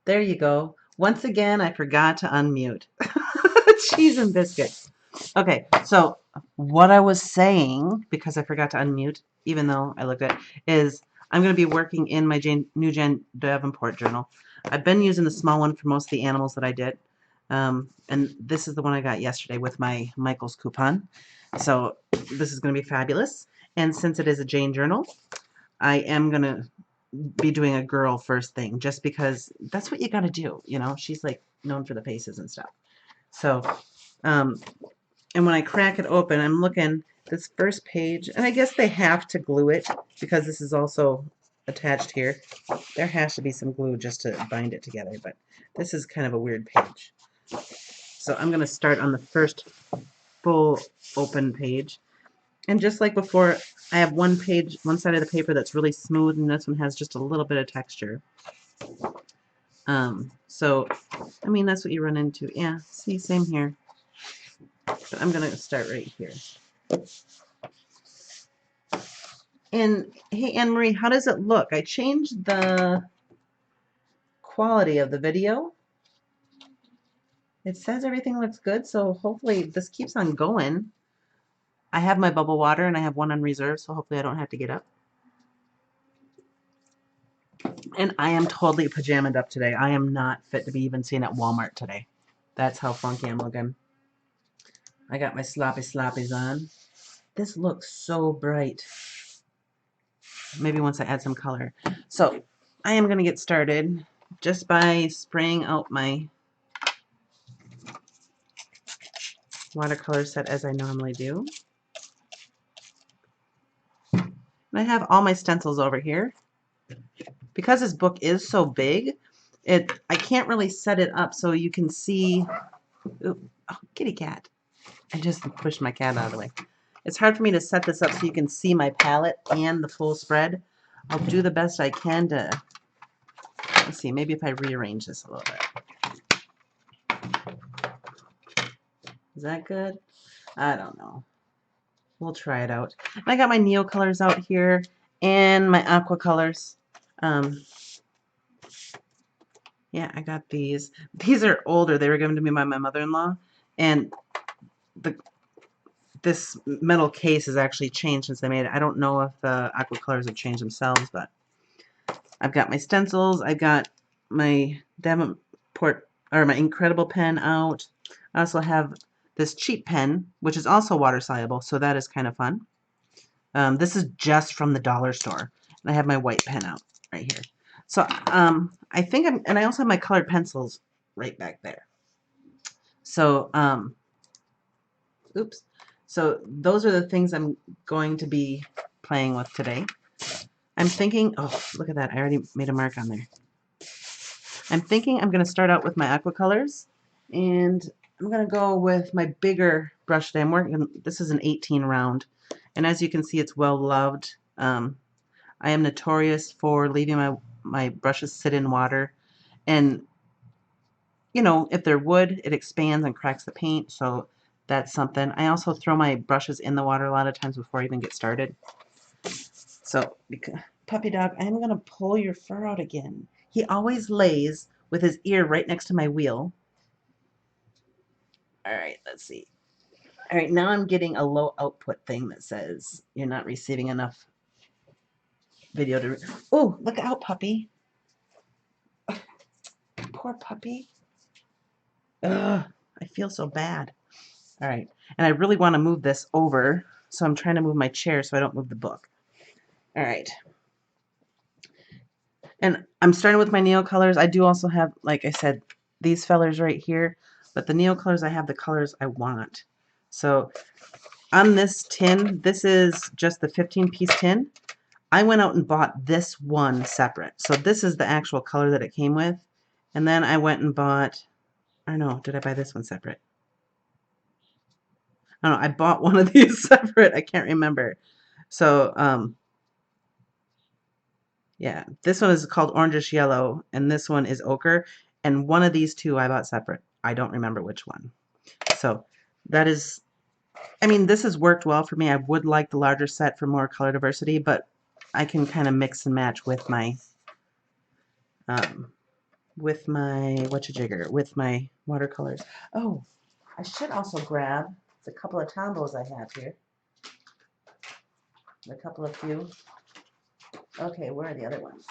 There you go. Once again, I forgot to unmute. Cheese and biscuits. Okay, so what I was saying, because I forgot to unmute, even though I looked at it, is I'm going to be working in my New Gen Davenport journal. I've been using the small one for most of the animals that I did. And this is the one I got yesterday with my Michael's coupon. So this is going to be fabulous. And since it is a Jane journal, I am going to be doing a girl first thing, just because that's what you got to do. You know, she's like known for the faces and stuff. So, and when I crack it open, I'm looking this first page, and I guess they have to glue it because this is also attached here. There has to be some glue just to bind it together, but this is kind of a weird page. So I'm going to start on the first full open page. And just like before, I have one side of the paper that's really smooth, and this one has just a little bit of texture. So, I mean, that's what you run into. Yeah, see, same here. But I'm going to start right here. And, hey, Anne-Marie, how does it look? I changed the quality of the video. It says everything looks good, so hopefully this keeps on going. I have my bubble water, and I have one on reserve, so hopefully I don't have to get up. And I am totally pajamaed up today. I am not fit to be even seen at Walmart today. That's how funky I'm looking. I got my sloppy sloppies on. This looks so bright. Maybe once I add some color. So I am going to get started just by spraying out my watercolor set as I normally do. And I have all my stencils over here. Because this book is so big, I can't really set it up so you can see. Ooh, oh, kitty cat. I just pushed my cat out of the way. It's hard for me to set this up so you can see my palette and the full spread. I'll do the best I can to, let's see, maybe if I rearrange this a little bit. Is that good? I don't know. We'll try it out. And I got my Neo colors out here and my aqua colors. Yeah, I got these. These are older. They were given to me by my mother-in-law. And this metal case has actually changed since I made it. I don't know if the aqua colors have changed themselves, but I've got my stencils. I've got my Davenport, or my Incredible pen out. I also have this cheap pen, which is also water soluble, so that is kind of fun. This is just from the dollar store. And I have my white pen out right here. So I think and I also have my colored pencils right back there. So, oops. So those are the things I'm going to be playing with today. I'm thinking, oh, look at that. I already made a mark on there. I'm thinking I'm going to start out with my aqua colors, and I'm going to go with my bigger brush today. I'm working, this is an 18 round, and as you can see, it's well loved. I am notorious for leaving my brushes sit in water, and you know, if they're wood, it expands and cracks the paint, so that's something. I also throw my brushes in the water a lot of times before I even get started. So, puppy dog, I'm going to pull your fur out again. He always lays with his ear right next to my wheel. All right, let's see. All right, now I'm getting a low output thing that says you're not receiving enough video to... Oh, look out, puppy. Poor puppy. Ugh, I feel so bad. All right, and I really want to move this over, so I'm trying to move my chair so I don't move the book. All right. And I'm starting with my Neo colors. I do also have, like I said, these fellers right here, but the Neo colors, I have the colors I want. So on this tin, this is just the 15-piece tin. I went out and bought this one separate. So this is the actual color that it came with. And then I went and bought, I don't know, did I buy this one separate? I don't know, I bought one of these separate. I can't remember. So, yeah, this one is called Orangish Yellow, and this one is Ochre. And one of these two I bought separate. I don't remember which one. So that is, I mean, this has worked well for me. I would like the larger set for more color diversity, but I can kind of mix and match with my with my whatcha-jigger, with my watercolors. Oh, I should also grab the couple of Tombos I have here. A couple of few. Okay, where are the other ones?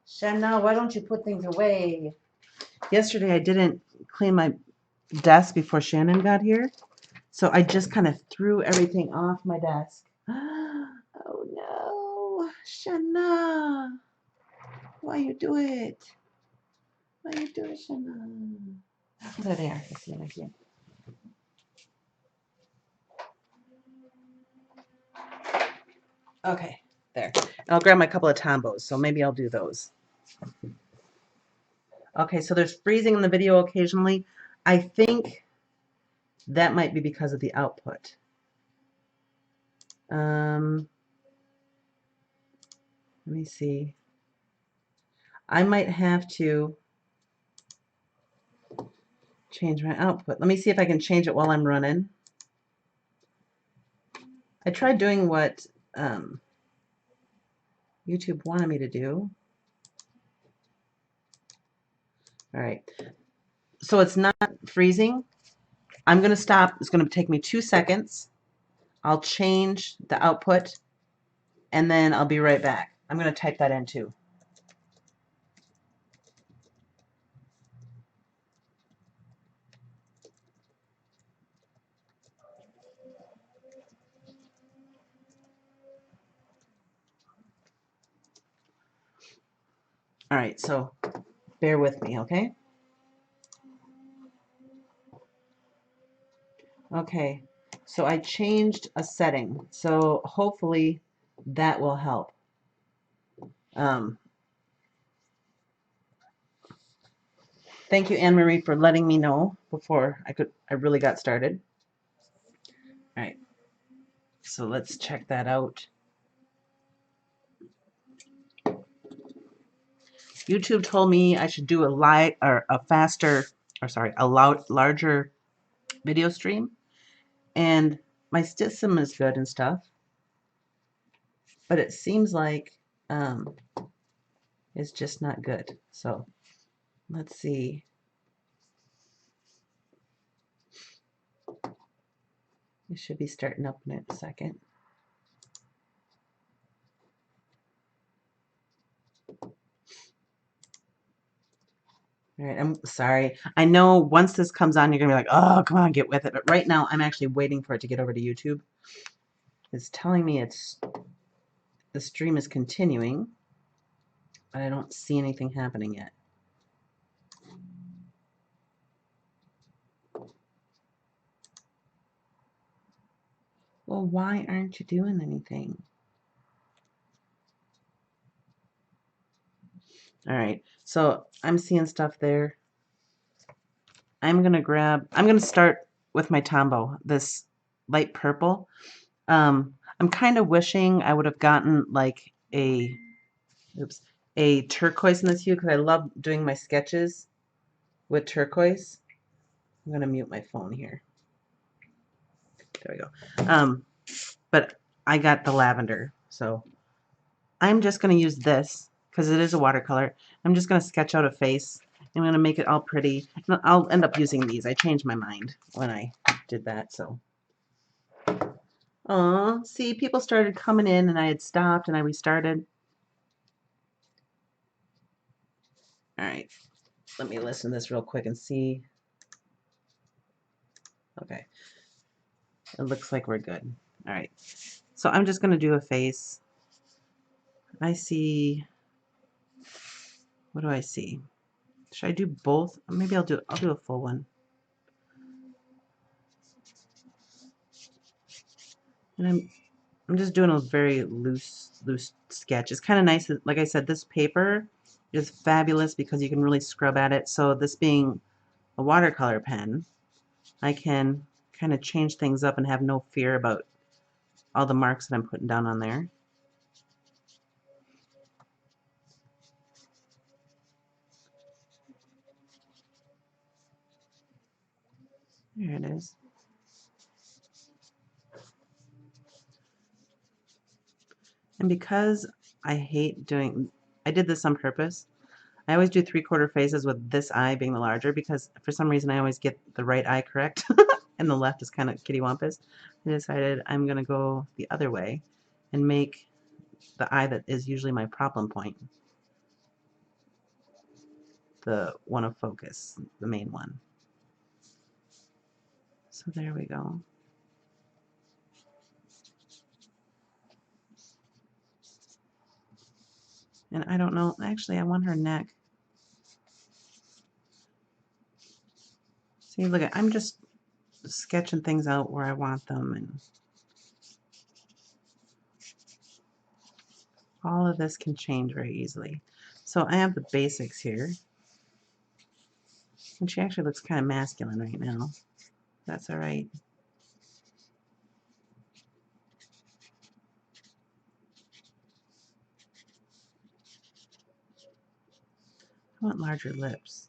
Shana, why don't you put things away? Yesterday I didn't clean my desk before Shannon got here, so I just kind of threw everything off my desk. Oh no, Shana, why you do it? Why you do it, Shana? There they are. I see it. I see it. Okay, there. And I'll grab my couple of Tombos, so maybe I'll do those. Okay, so there's freezing in the video occasionally. I think that might be because of the output. Let me see. I might have to change my output. Let me see if I can change it while I'm running. I tried doing what YouTube wanted me to do. All right. So it's not freezing. I'm going to stop. It's going to take me 2 seconds. I'll change the output, and then I'll be right back. I'm going to type that in too. All right, so bear with me, okay? Okay, so I changed a setting, so hopefully that will help. Thank you, Anne Marie, for letting me know before I really got started. All right, so let's check that out. YouTube told me I should do a larger video stream, and my system is good and stuff, but it seems like it's just not good. So let's see. It should be starting up in a second. All right, I'm sorry. I know once this comes on, you're gonna be like, oh, come on, get with it. But right now, I'm actually waiting for it to get over to YouTube. It's telling me the stream is continuing, but I don't see anything happening yet. Well, why aren't you doing anything? All right, so I'm seeing stuff there. I'm gonna start with my Tombow, this light purple. I'm kind of wishing I would have gotten like a turquoise in this hue, because I love doing my sketches with turquoise. I'm gonna mute my phone here. There we go. But I got the lavender, so I'm just gonna use this because it is a watercolor. I'm just gonna sketch out a face. I'm gonna make it all pretty. I'll end up using these. I changed my mind when I did that, so. Aw, see, people started coming in and I had stopped and I restarted. All right, let me listen to this real quick and see. Okay, it looks like we're good. All right, so I'm just gonna do a face. I see, what do I see? Should I do both? Maybe I'll do a full one. And I'm just doing a very loose sketch. It's kind of nice. Like I said, this paper is fabulous because you can really scrub at it. So this being a watercolor pen, I can kind of change things up and have no fear about all the marks that I'm putting down on there. There it is. And because I hate doing, I did this on purpose. I always do 3/4 faces with this eye being the larger because for some reason I always get the right eye correct and the left is kind of kittywampus. I decided I'm going to go the other way and make the eye that is usually my problem point the one of focus, the main one. So there we go. And I don't know, actually I want her neck. See, look, I'm just sketching things out where I want them, and all of this can change very easily. So I have the basics here. And she actually looks kind of masculine right now. That's all right. I want larger lips.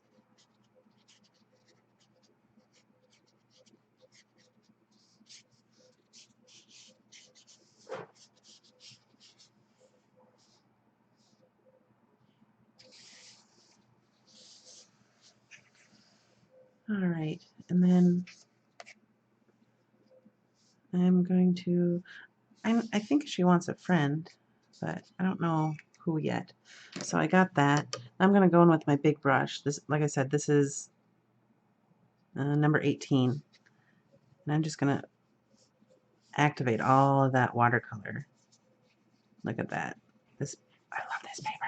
All right, and then I'm going to, I think she wants a friend, but I don't know who yet. So I got that. I'm going to go in with my big brush. This, like I said, this is number 18. And I'm just going to activate all of that watercolor. Look at that. This, I love this paper.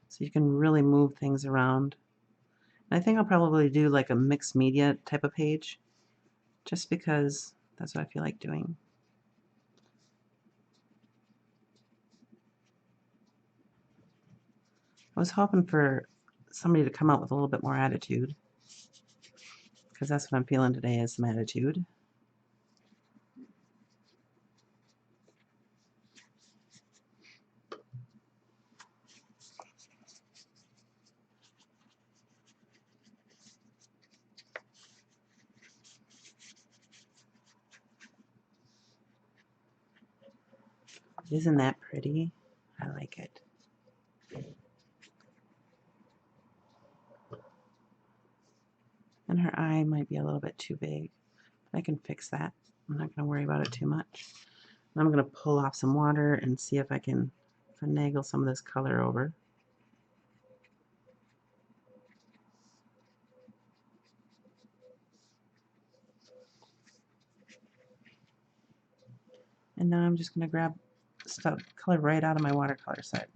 So you can really move things around. And I think I'll probably do like a mixed media type of page, just because that's what I feel like doing. I was hoping for somebody to come out with a little bit more attitude, because that's what I'm feeling today, is some attitude. Isn't that pretty? I like it. And her eye might be a little bit too big. I can fix that. I'm not going to worry about it too much. I'm going to pull off some water and see if I can finagle some of this color over. And now I'm just going to grab stuff, color right out of my watercolor set.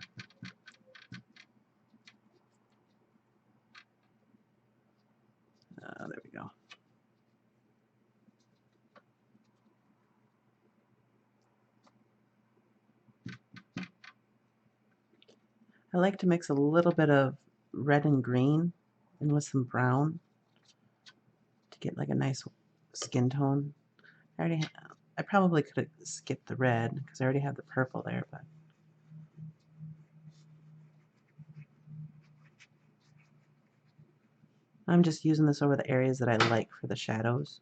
There we go. I like to mix a little bit of red and green and with some brown to get like a nice skin tone. I probably could have skipped the red because I already have the purple there, but I'm just using this over the areas that I like for the shadows.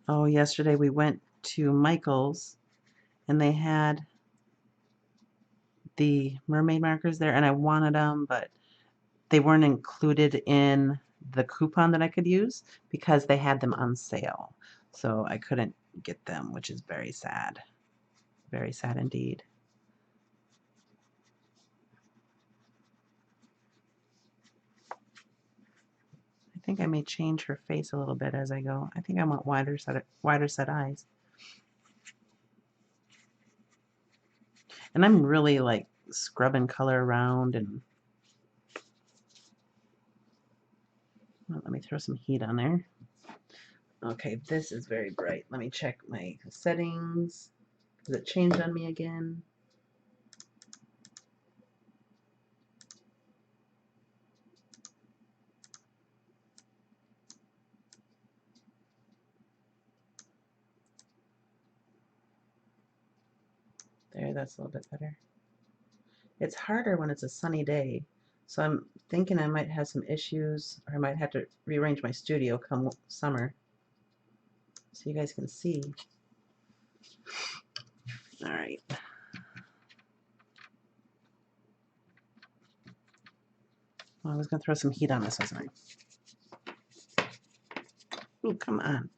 Oh, yesterday we went to Michael's and they had the mermaid markers there, and I wanted them, but they weren't included in the coupon that I could use because they had them on sale. So I couldn't get them, which is very sad. Very sad indeed. I think I may change her face a little bit as I go. I think I want wider set eyes. And I'm really like scrubbing color around, and well, let me throw some heat on there. Okay, this is very bright. Let me check my settings. Does it change on me again? There, that's a little bit better. It's harder when it's a sunny day, So I'm thinking I might have some issues, or I might have to rearrange my studio come summer, so you guys can see. All right. Well, I was going to throw some heat on this, wasn't I? Ooh, come on.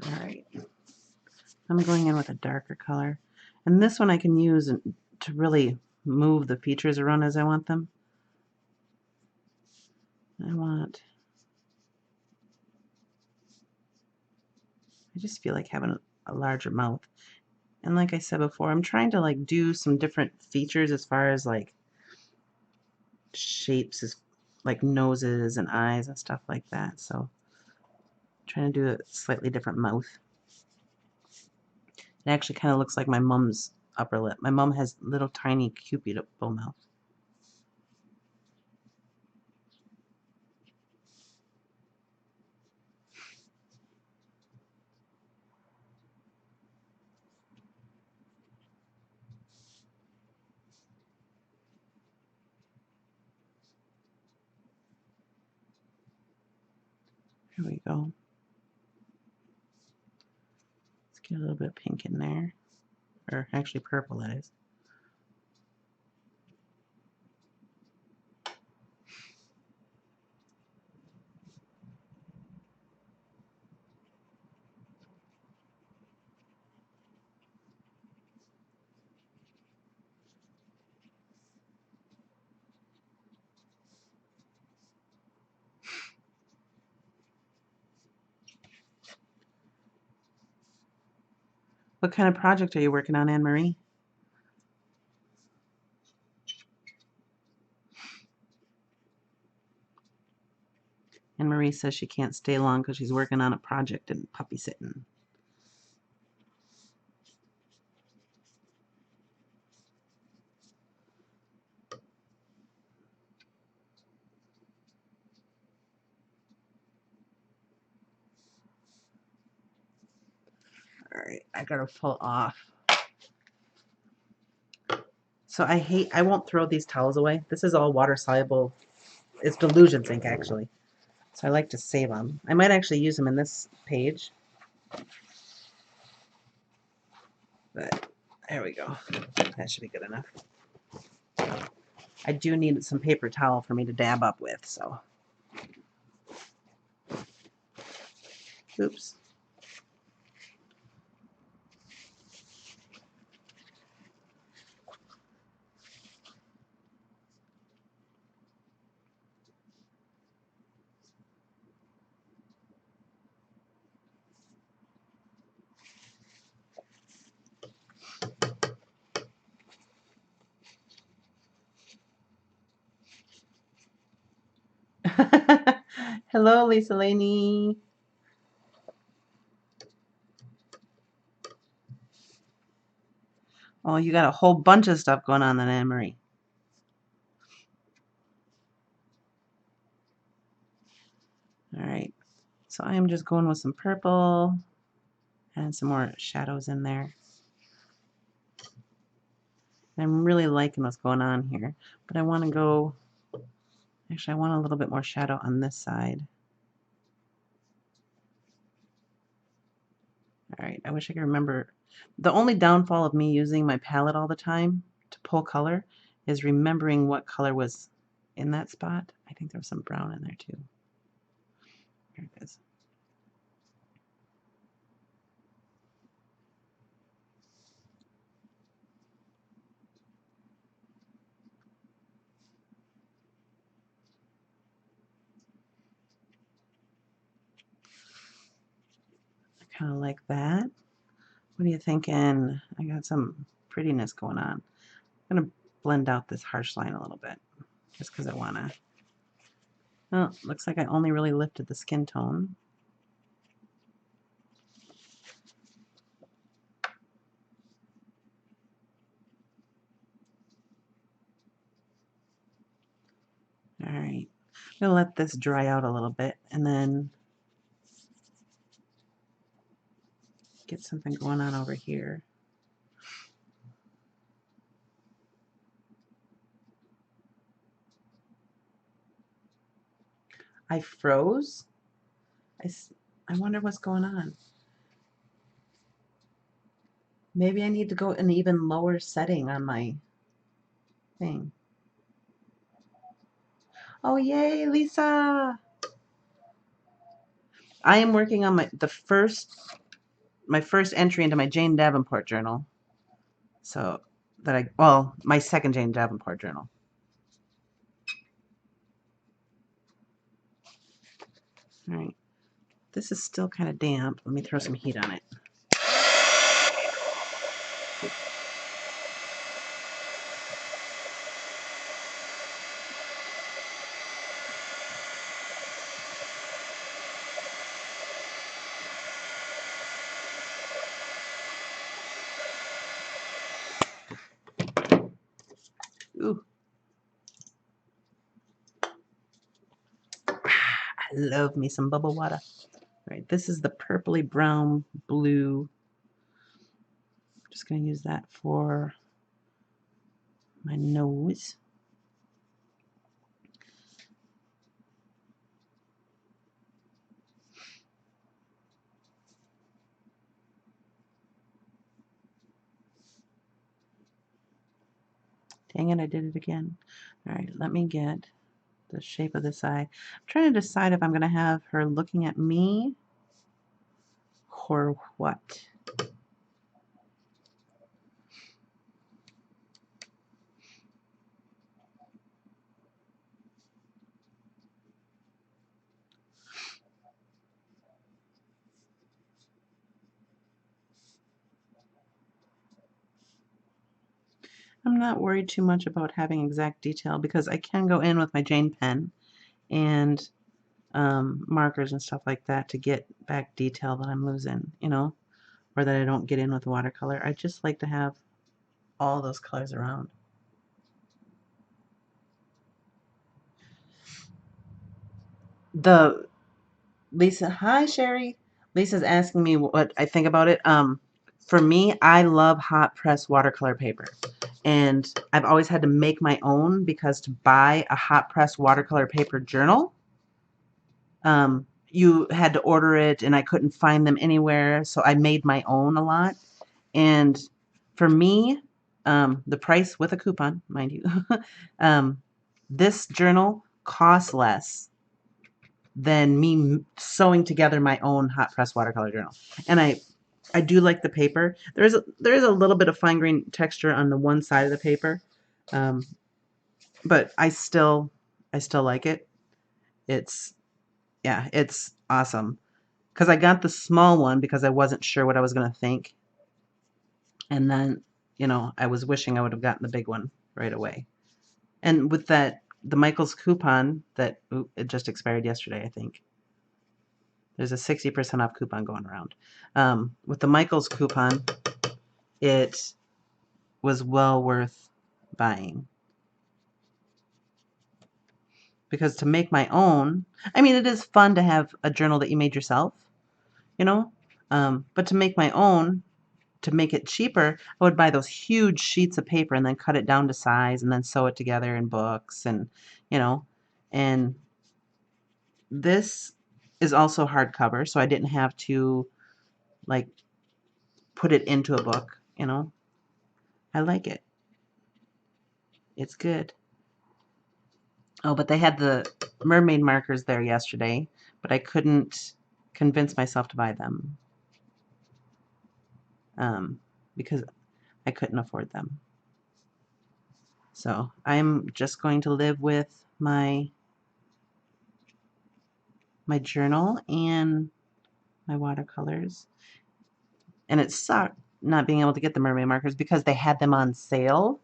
All right. I'm going in with a darker color. And this one I can use to really move the features around as I want them. I just feel like having a larger mouth. And like I said before, I'm trying to like do some different features as far as like shapes, as like noses and eyes and stuff like that. So I'm trying to do a slightly different mouth. It actually kind of looks like my mom's upper lip. My mom has little tiny cupid bow mouth. Here we go. Let's get a little bit of pink in there. Or actually purple, that is. What kind of project are you working on, Anne Marie? Anne Marie says she can't stay long because she's working on a project and puppy sitting. All right, I gotta pull off. So I won't throw these towels away. This is all water soluble. It's Delusions ink, actually. So I like to save them. I might actually use them in this page. But there we go. That should be good enough. I do need some paper towel for me to dab up with, so. Oops. Hello, Lisa Laney. Oh, you got a whole bunch of stuff going on then, Anne Marie. All right. So I am just going with some purple and some more shadows in there. I'm really liking what's going on here, but I want to go, actually I want a little bit more shadow on this side. All right, I wish I could remember. The only downfall of me using my palette all the time to pull color is remembering what color was in that spot. I think there was some brown in there too. There it is. I kind of like that. What are you thinking? I got some prettiness going on. I'm going to blend out this harsh line a little bit just because I want to. Well, looks like I only really lifted the skin tone. All right, I'm going to let this dry out a little bit and then get something going on over here. I froze. I wonder what's going on. Maybe I need to go an even lower setting on my thing. Oh, yay, Lisa! I am working on my first entry into my Jane Davenport journal. So my second Jane Davenport journal. All right. This is still kind of damp. Let me throw some heat on it. Ooh. I love me some bubble water. All right, this is the purpley brown blue. I'm just going to use that for my nose. Dang it, I did it again. All right, let me get the shape of this eye. I'm trying to decide if I'm going to have her looking at me or what. I'm not worried too much about having exact detail because I can go in with my Jane pen and markers and stuff like that to get back detail that I'm losing, you know, or that I don't get in with watercolor. I just like to have all those colors around. The Lisa, hi Sherry. Lisa's asking me what I think about it. For me, I love hot press watercolor paper. And I've always had to make my own because to buy a hot press watercolor paper journal, you had to order it and I couldn't find them anywhere. So I made my own a lot. And for me, the price with a coupon, mind you, this journal costs less than me sewing together my own hot press watercolor journal. And I do like the paper. There is a little bit of fine grain texture on the one side of the paper, but I still like it. It's awesome because I got the small one because I wasn't sure what I was going to think, and then I was wishing I would have gotten the big one right away. And with that, the Michaels coupon that it just expired yesterday, I think. There's a 60% off coupon going around. With the Michaels coupon, it was well worth buying. Because to make my own, I mean, it is fun to have a journal that you made yourself, you know? But to make my own, to make it cheaper, I would buy those huge sheets of paper and then cut it down to size and then sew it together in books and this is also hardcover, so I didn't have to like put it into a book, I like it. It's good. Oh, but they had the mermaid markers there yesterday, but I couldn't convince myself to buy them because I couldn't afford them. So I'm just going to live with my journal and my watercolors. And it sucked not being able to get the mermaid markers because they had them on sale.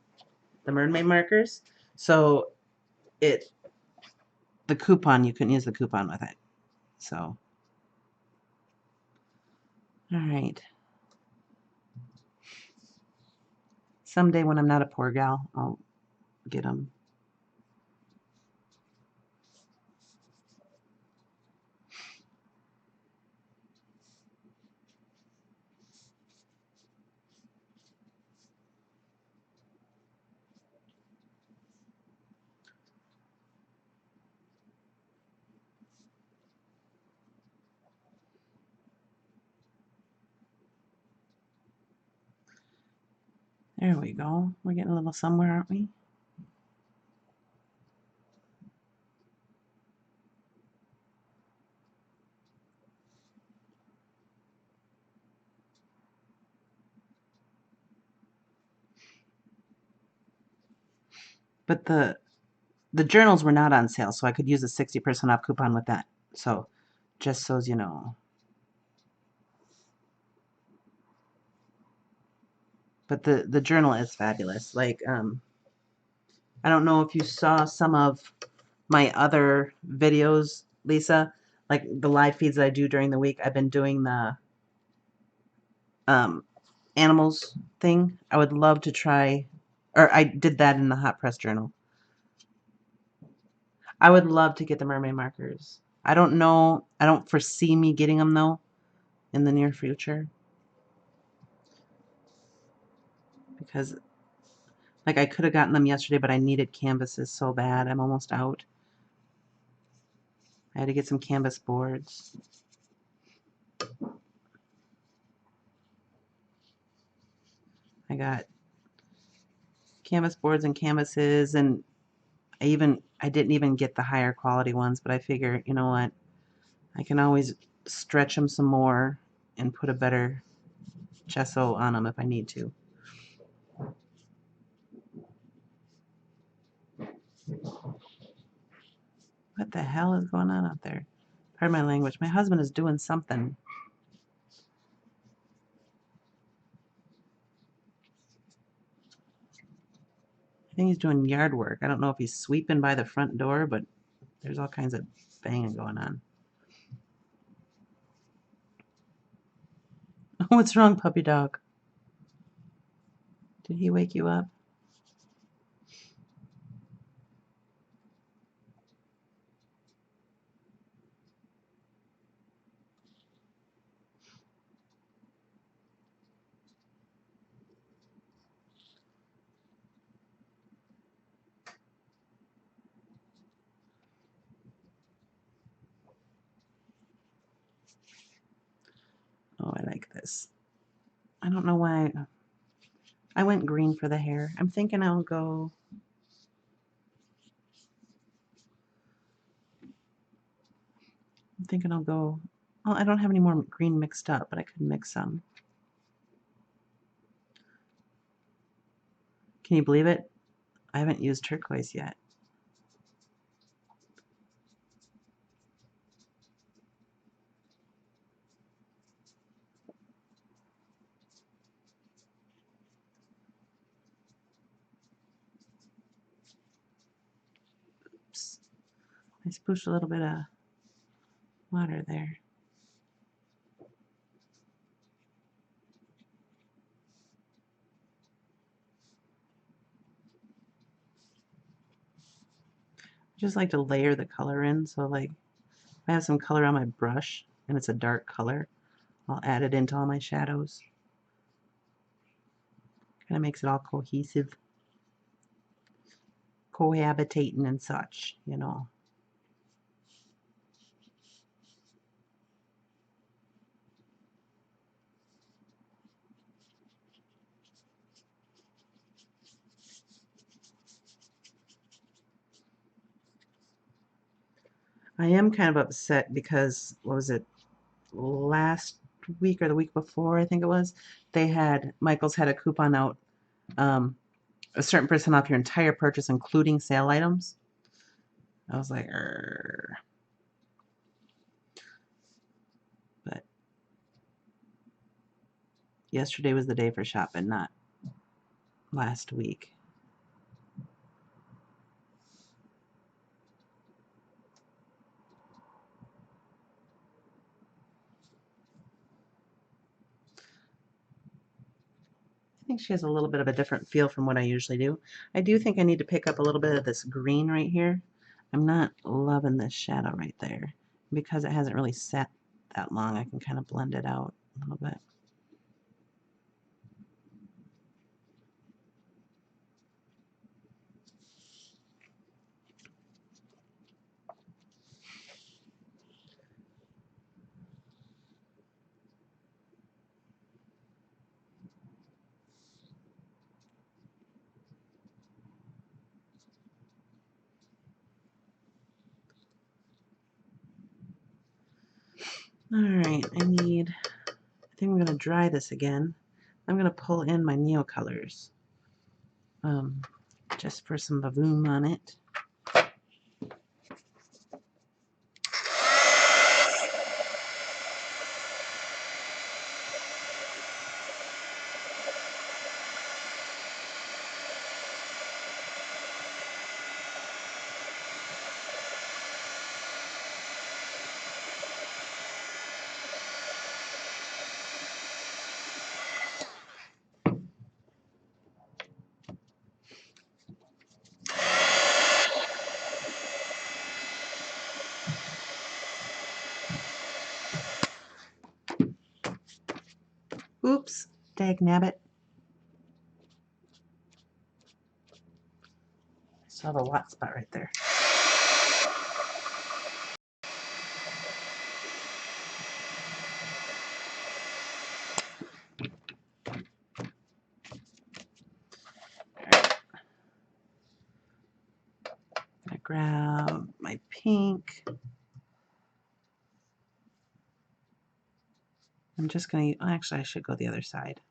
the mermaid markers. So it the coupon, you couldn't use the coupon with it. So, all right. Someday when I'm not a poor gal, I'll get them. There we go. We're getting a little somewhere, aren't we? But the journals were not on sale, so I could use a 60% off coupon with that. So just so you know. But the journal is fabulous. Like, I don't know if you saw some of my other videos, Lisa, like the live feeds that I do during the week. I've been doing the animals thing. I would love to try, or I did that in the hot press journal. I would love to get the mermaid markers. I don't know. I don't foresee me getting them though in the near future because like I could have gotten them yesterday, but I needed canvases so bad. I'm almost out. I had to get some canvas boards. I got canvas boards and canvases, and I didn't even get the higher quality ones, but I figure, you know what? I can always stretch them some more and put a better gesso on them if I need to. What the hell is going on out there? Pardon my language. My husband is doing something. I think he's doing yard work. I don't know if he's sweeping by the front door, but there's all kinds of banging going on. What's wrong, puppy dog? Did he wake you up? Oh, I like this. I don't know why I went green for the hair. I'm thinking I'll go. I'm thinking I'll go. Well, I don't have any more green mixed up, but I could mix some. Can you believe it? I haven't used turquoise yet. Oops. I splooshed a little bit of water there. I just like to layer the color in. So like if I have some color on my brush and it's a dark color, I'll add it into all my shadows. Kind of makes it all cohesive, cohabitating and such, you know. I am kind of upset because, what was it, last week or the week before, I think it was, Michael's had a coupon out, um, a certain percent off your entire purchase, including sale items. I was like, but yesterday was the day for shopping, not last week. I think she has a little bit of a different feel from what I usually do. I do think I need to pick up a little bit of this green right here. I'm not loving this shadow right there. Because it hasn't really set that long, I can kind of blend it out a little bit. All right, I think I'm going to dry this again. I'm going to pull in my Neo colors just for some bavoom on it. Oops, dag nabbit. I saw the lot spot right there. I'm going to grab my pink. I'm just going to, actually I should go the other side.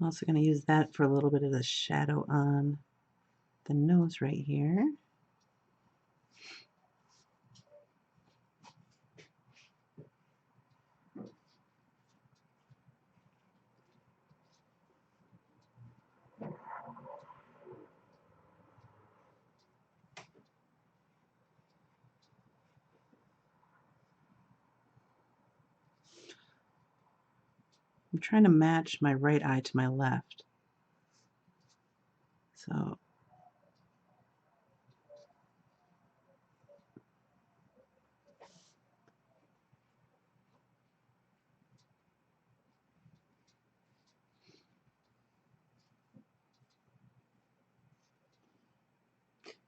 I'm also going to use that for a little bit of the shadow on the nose right here. I'm trying to match my right eye to my left. So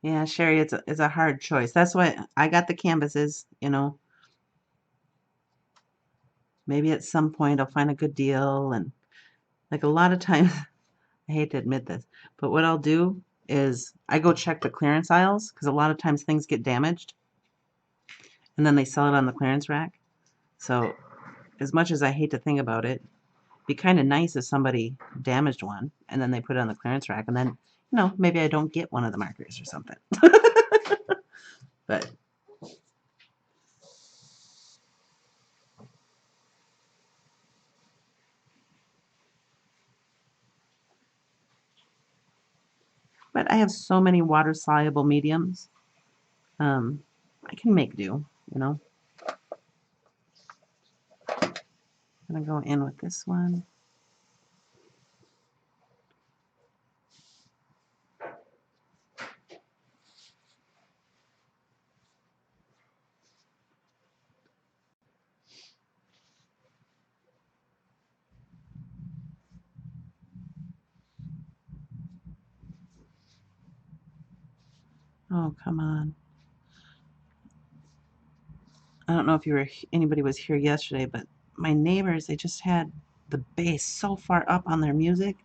yeah, Sherry, it's a hard choice. That's why I got the canvases, you know. Maybe at some point I'll find a good deal, and like a lot of times I hate to admit this, but what I'll do is I go check the clearance aisles because a lot of times things get damaged and then they sell it on the clearance rack. So as much as I hate to think about it, it'd be kind of nice if somebody damaged one and then they put it on the clearance rack, and then, you know, maybe I don't get one of the markers or something. But I have so many water soluble mediums. I can make do, you know. I'm gonna go in with this one. Oh, come on. I don't know if anybody was here yesterday, but my neighbors, they just had the bass so far up on their music,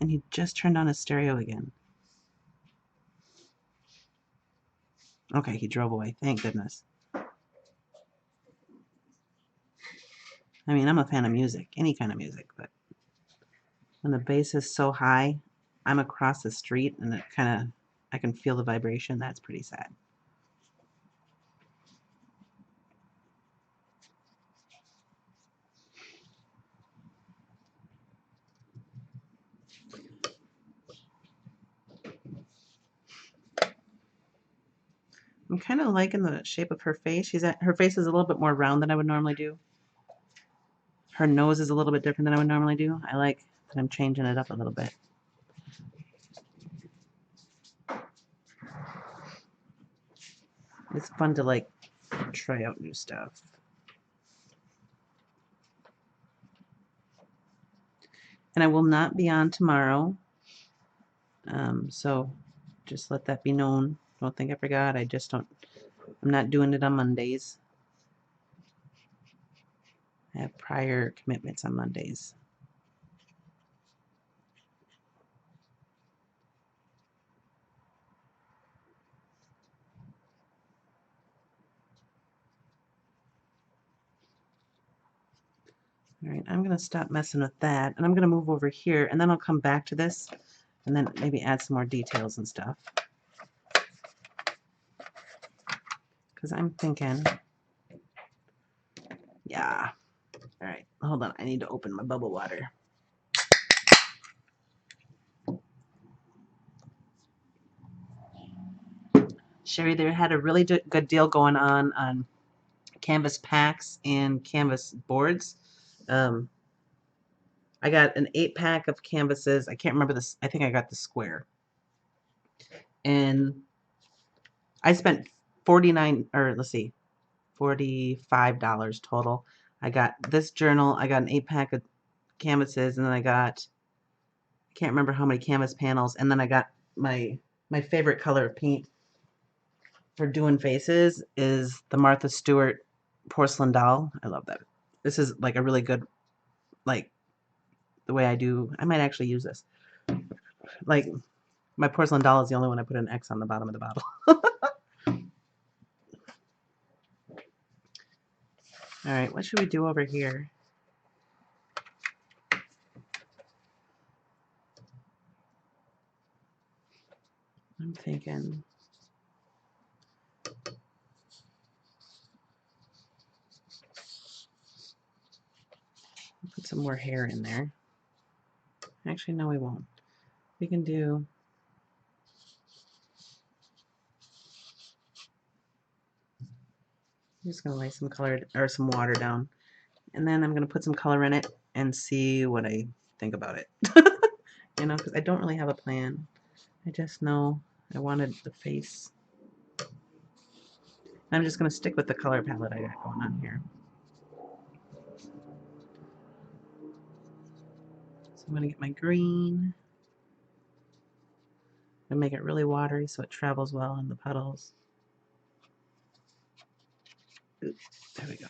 and he just turned on his stereo again. Okay, he drove away. Thank goodness. I mean, I'm a fan of music, any kind of music, but when the bass is so high, I'm across the street and it kind of, I can feel the vibration. That's pretty sad. I'm kind of liking the shape of her face. Her face is a little bit more round than I would normally do. Her nose is a little bit different than I would normally do. I like that I'm changing it up a little bit. It's fun to like try out new stuff. And I will not be on tomorrow. So just let that be known. Don't think I forgot. I'm not doing it on Mondays. I have prior commitments on Mondays. All right, I'm going to stop messing with that, and I'm going to move over here, and then I'll come back to this, and then maybe add some more details and stuff. Because I'm thinking, yeah. All right, hold on. I need to open my bubble water. Sherry, they had a really good deal going on canvas packs and canvas boards. I got an 8-pack of canvases. I can't remember this. I think I got the square. And I spent 49, or let's see, $45 total. I got this journal. I got an 8-pack of canvases, and then I can't remember how many canvas panels, and then I got my favorite color of paint for doing faces is the Martha Stewart porcelain doll. I love that. This is like a really good, like the way I do. I might actually use this. Like my porcelain doll is the only one I put an X on the bottom of the bottle. All right, what should we do over here? I'm thinking put some more hair in there. Actually, no, we won't. We can do, I'm just going to lay some color or some water down. And then I'm going to put some color in it and see what I think about it. You know, because I don't really have a plan. I just know I wanted the face. I'm just going to stick with the color palette I got going on here. So I'm going to get my green and make it really watery so it travels well in the puddles. Ooh, there we go.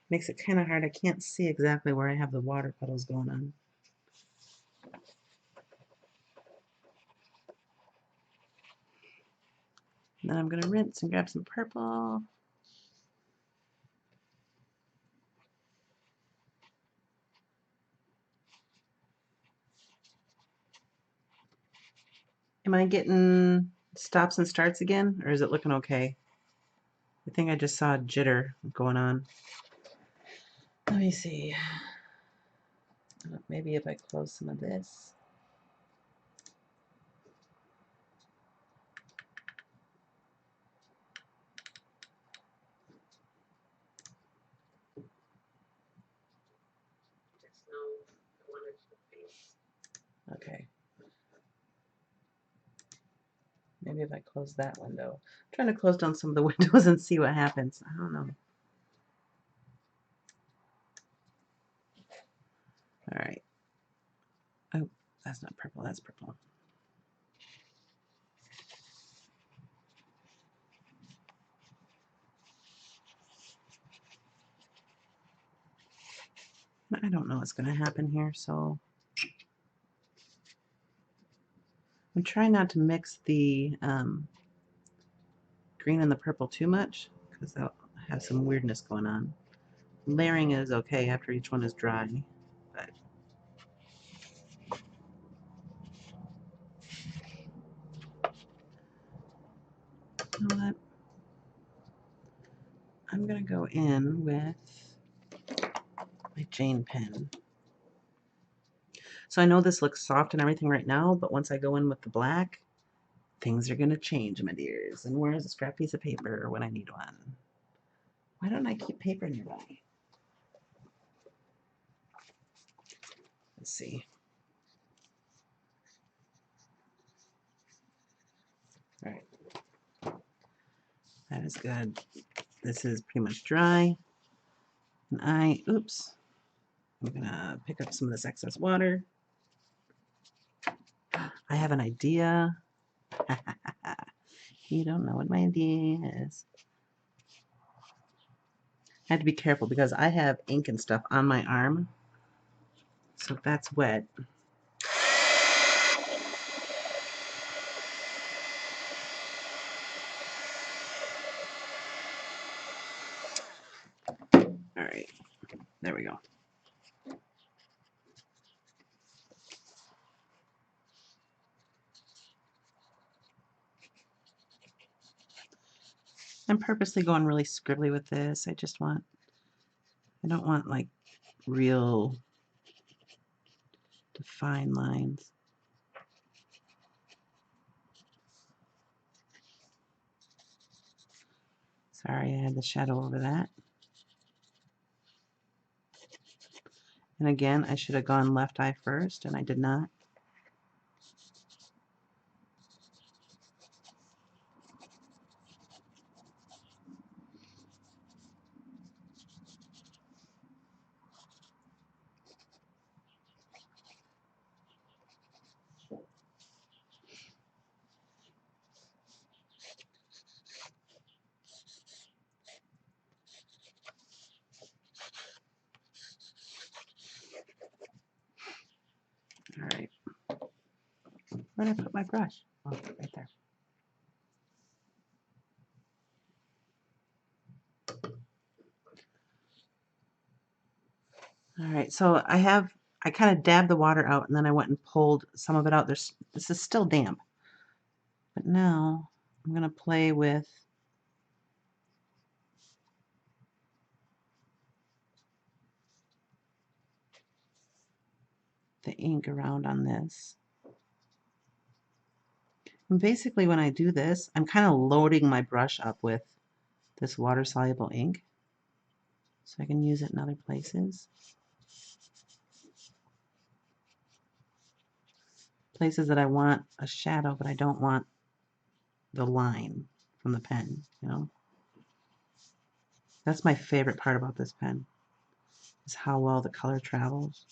Makes it kind of hard. I can't see exactly where I have the water puddles going on. And then I'm going to rinse and grab some purple. Am I getting stops and starts again, or is it looking okay? I think I just saw a jitter going on. Let me see. Maybe if I close some of this. Okay. Maybe if I close that window. I'm trying to close down some of the windows and see what happens. I don't know. All right. Oh, that's not purple. That's purple. I don't know what's going to happen here, so I'm trying not to mix the green and the purple too much because they'll have some weirdness going on. Layering is okay after each one is dry, but you know what? I'm gonna go in with my Jane pen. So I know this looks soft and everything right now, but once I go in with the black, things are gonna change, my dears. And where's a scrap piece of paper when I need one? Why don't I keep paper nearby? Let's see. All right, that is good. This is pretty much dry. And oops, I'm gonna pick up some of this excess water. I have an idea. You don't know what my idea is. I have to be careful because I have ink and stuff on my arm. So if that's wet. All right, there we go. I'm purposely going really scribbly with this. I don't want like real defined lines. Sorry, I had the shadow over that. And again, I should have gone left eye first, and I did not. All right. Where did I put my brush? Oh, right there. All right, so I kind of dabbed the water out and then I went and pulled some of it out. This is still damp. But now I'm going to play with the ink around on this. And basically when I do this, I'm kind of loading my brush up with this water-soluble ink so I can use it in other places. Places that I want a shadow, but I don't want the line from the pen, you know? That's my favorite part about this pen, is how well the color travels.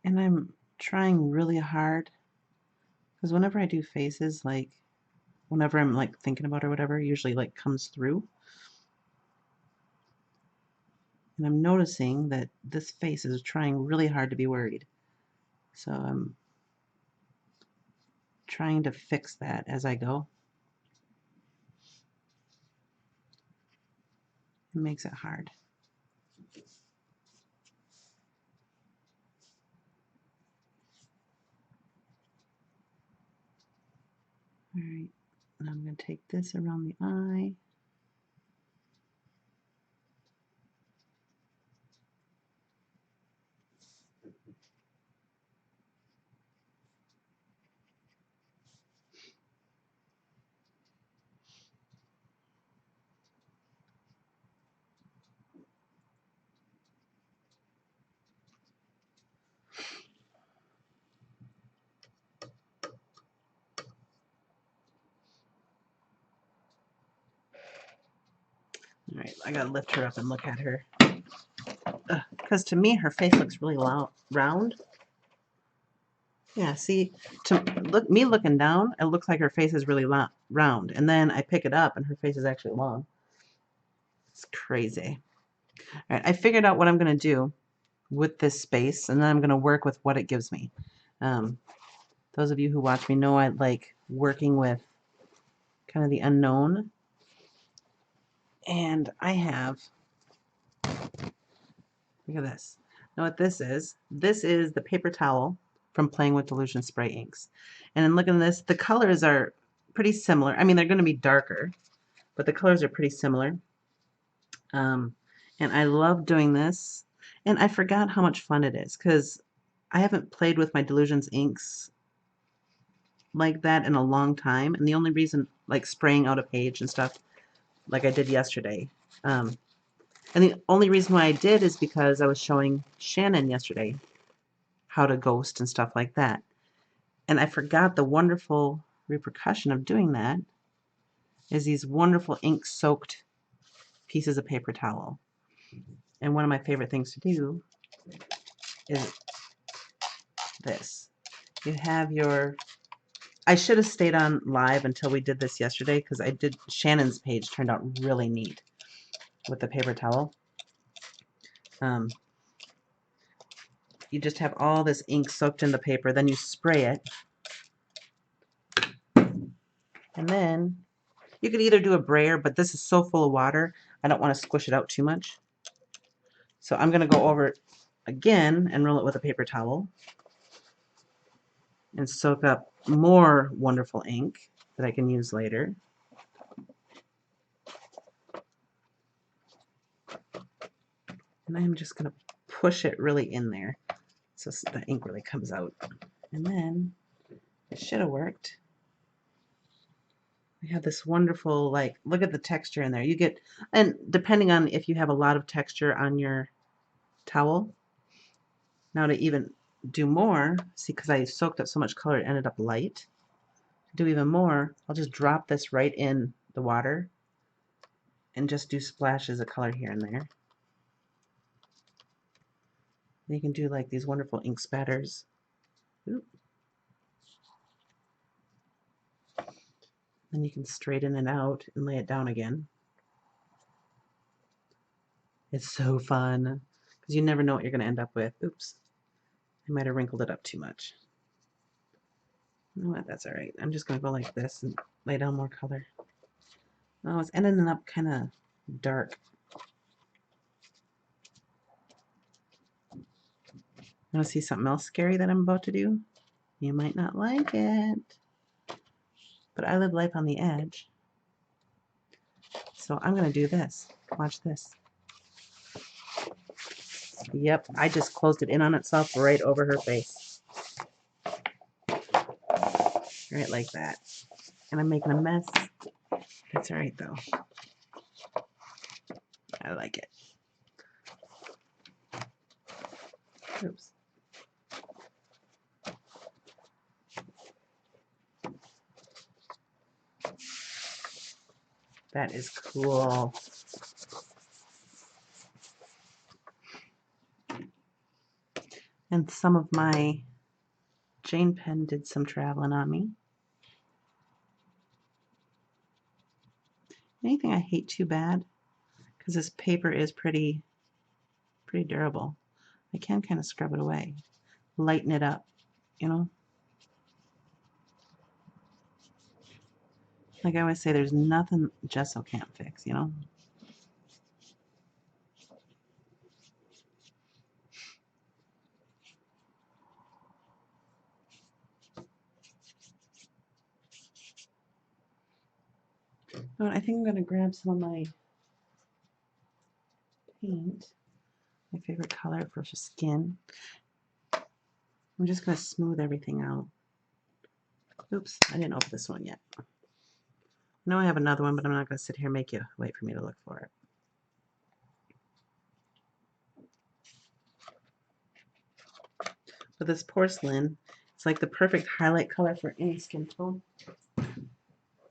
And I'm trying really hard because whenever I do faces, like whenever I'm like thinking about it or whatever, it usually like comes through. And I'm noticing that this face is trying really hard to be worried. So I'm trying to fix that as I go. It makes it hard. All right, and I'm going to take this around the eye. I gotta lift her up and look at her. Because to me, her face looks really round. Yeah, see, me looking down, it looks like her face is really round. And then I pick it up and her face is actually long. It's crazy. All right, I figured out what I'm going to do with this space, and then I'm going to work with what it gives me. Those of you who watch me know I like working with kind of the unknown. And I have, look at this. Now what this is the paper towel from Playing with Delusion Spray Inks. And then look at this, the colors are pretty similar. I mean, they're going to be darker, but the colors are pretty similar. And I love doing this. And I forgot how much fun it is because I haven't played with my Delusions inks like that in a long time. And the only reason, like spraying out a page and stuff like I did yesterday. And the only reason why I did is because I was showing Shannon yesterday how to ghost and stuff like that. And I forgot the wonderful repercussion of doing that is these wonderful ink-soaked pieces of paper towel. And one of my favorite things to do is this. You have your, I should have stayed on live until we did this yesterday because Shannon's page turned out really neat with the paper towel. You just have all this ink soaked in the paper, then you spray it. And then you could either do a brayer, but this is so full of water, I don't want to squish it out too much. So I'm going to go over it again and roll it with a paper towel and soak up more wonderful ink that I can use later. And I'm just going to push it really in there so the ink really comes out. And then it should have worked. We have this wonderful, like, look at the texture in there. You get, and depending on if you have a lot of texture on your towel, now to even do more, see, because I soaked up so much color, it ended up light. To do even more, I'll just drop this right in the water and just do splashes of color here and there. And you can do like these wonderful ink spatters. Oop. Then you can straighten it out and lay it down again. It's so fun because you never know what you're going to end up with. Oops, I might have wrinkled it up too much. You know what? That's all right. I'm just going to go like this and lay down more color. Oh, it's ending up kind of dark. Want to see something else scary that I'm about to do? You might not like it, but I live life on the edge. So I'm going to do this. Watch this. Yep, I just closed it in on itself right over her face. Right like that. And I'm making a mess. That's all right, though. I like it. Oops. That is cool. And some of my Jane pen did some traveling on me. Anything I hate too bad, because this paper is pretty durable. I can kind of scrub it away, lighten it up, you know. Like I always say, there's nothing gesso can't fix, you know. But I think I'm going to grab some of my paint, my favorite color for skin. I'm just going to smooth everything out. Oops, I didn't open this one yet. I know I have another one, but I'm not going to sit here and make you wait for me to look for it. But this porcelain, it's like the perfect highlight color for any skin tone.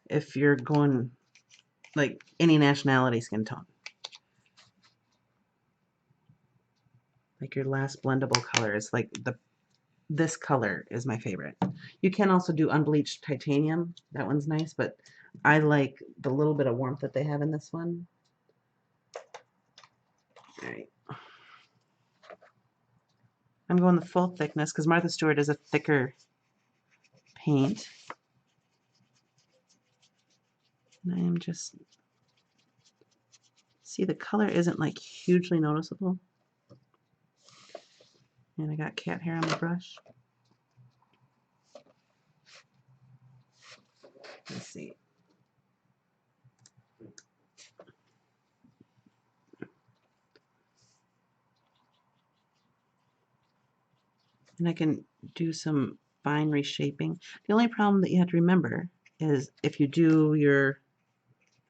If you're going like any nationality skin tone. like your last blendable color is like this color is my favorite. You can also do unbleached titanium. That one's nice, but I like the little bit of warmth that they have in this one. All right. I'm going the full thickness because Martha Stewart is a thicker paint. And I am just, see, the color isn't like hugely noticeable. And I got cat hair on the brush. Let's see. And I can do some fine reshaping. The only problem that you have to remember is if you do your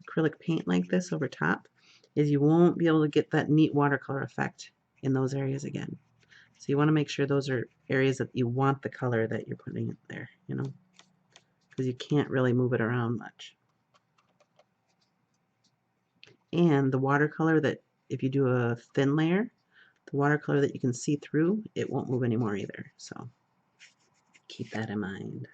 acrylic paint like this over top, is you won't be able to get that neat watercolor effect in those areas again. So you want to make sure those are areas that you want the color that you're putting in there, you know, because you can't really move it around much. And the watercolor that, if you do a thin layer, the watercolor that you can see through, it won't move anymore either. So keep that in mind.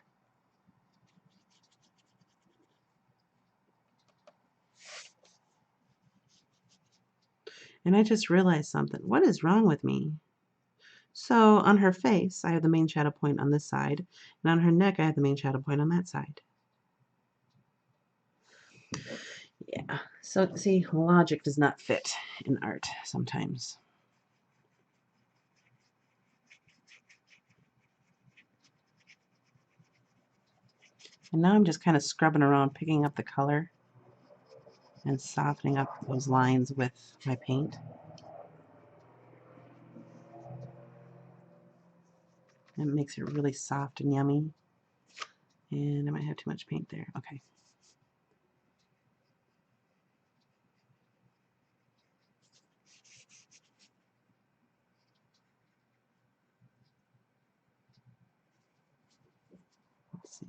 And I just realized something. What is wrong with me? So on her face, I have the main shadow point on this side, and on her neck, I have the main shadow point on that side. Yeah, so see, logic does not fit in art sometimes. And now I'm just kind of scrubbing around, picking up the color and softening up those lines with my paint. It makes it really soft and yummy. And I might have too much paint there. Okay. Let's see.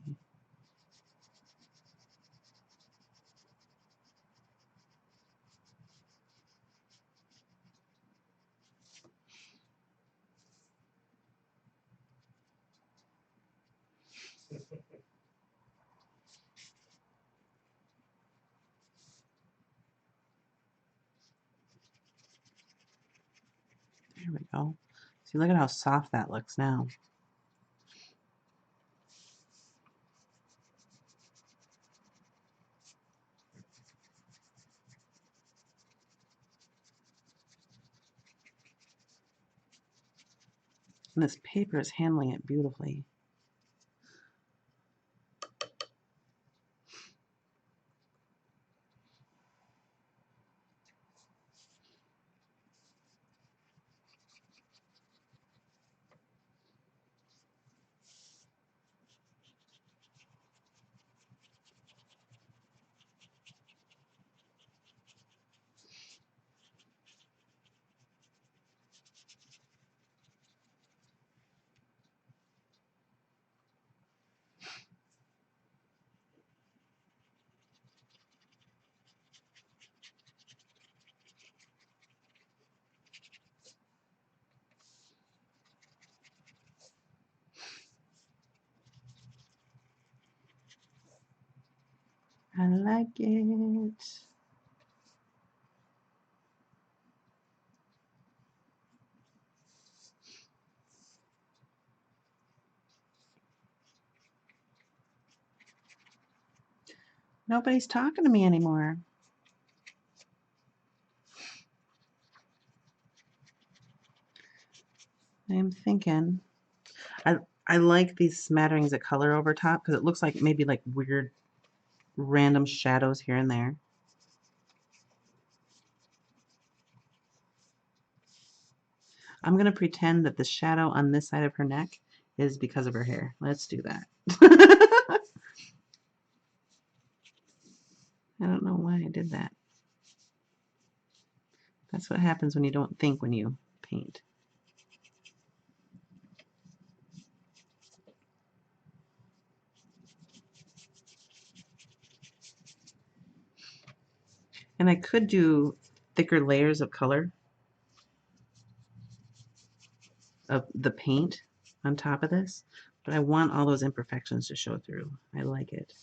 There we go. See, look at how soft that looks now. And this paper is handling it beautifully. I like it. Nobody's talking to me anymore. I'm thinking. I like these smatterings of color over top because it looks like maybe like weird random shadows here and there. I'm going to pretend that the shadow on this side of her neck is because of her hair. Let's do that. I don't know why I did that. That's what happens when you don't think when you paint. And I could do thicker layers of color. of the paint on top of this, but I want all those imperfections to show through. I like it.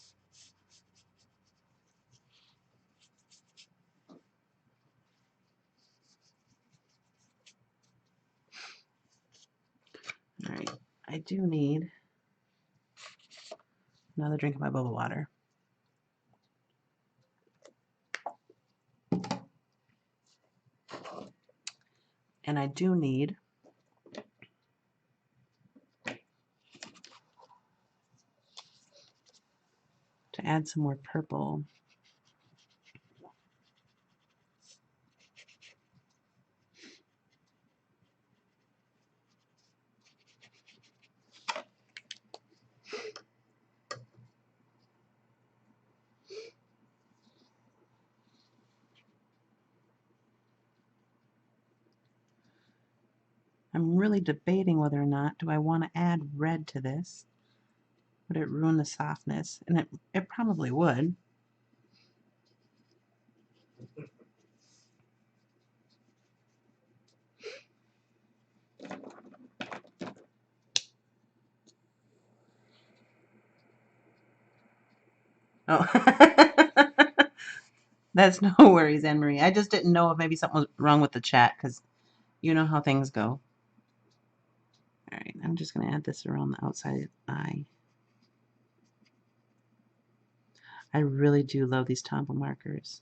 All right, I do need another drink of my bubble water. And I do need to add some more purple. I'm really debating whether or not do I want to add red to this. Would it ruin the softness? And it probably would. Oh, that's no worries, Anne Marie. I just didn't know if maybe something was wrong with the chat because you know how things go. All right, I'm just going to add this around the outside eye. I really do love these Tombow markers.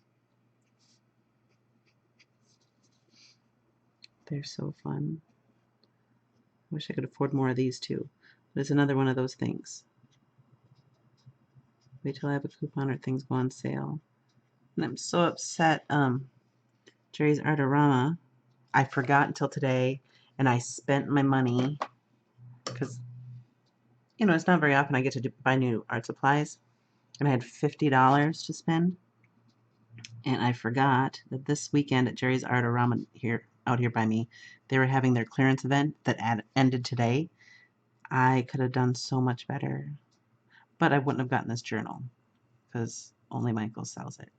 They're so fun. I wish I could afford more of these too. But it's another one of those things. Wait till I have a coupon or things go on sale. And I'm so upset. Jerry's Artorama, I forgot until today, and I spent my money because, you know, it's not very often I get to buy new art supplies. And I had $50 to spend. And I forgot that this weekend at Jerry's Artorama out here by me, they were having their clearance event that ended today. I could have done so much better, but I wouldn't have gotten this journal because only Michael sells it.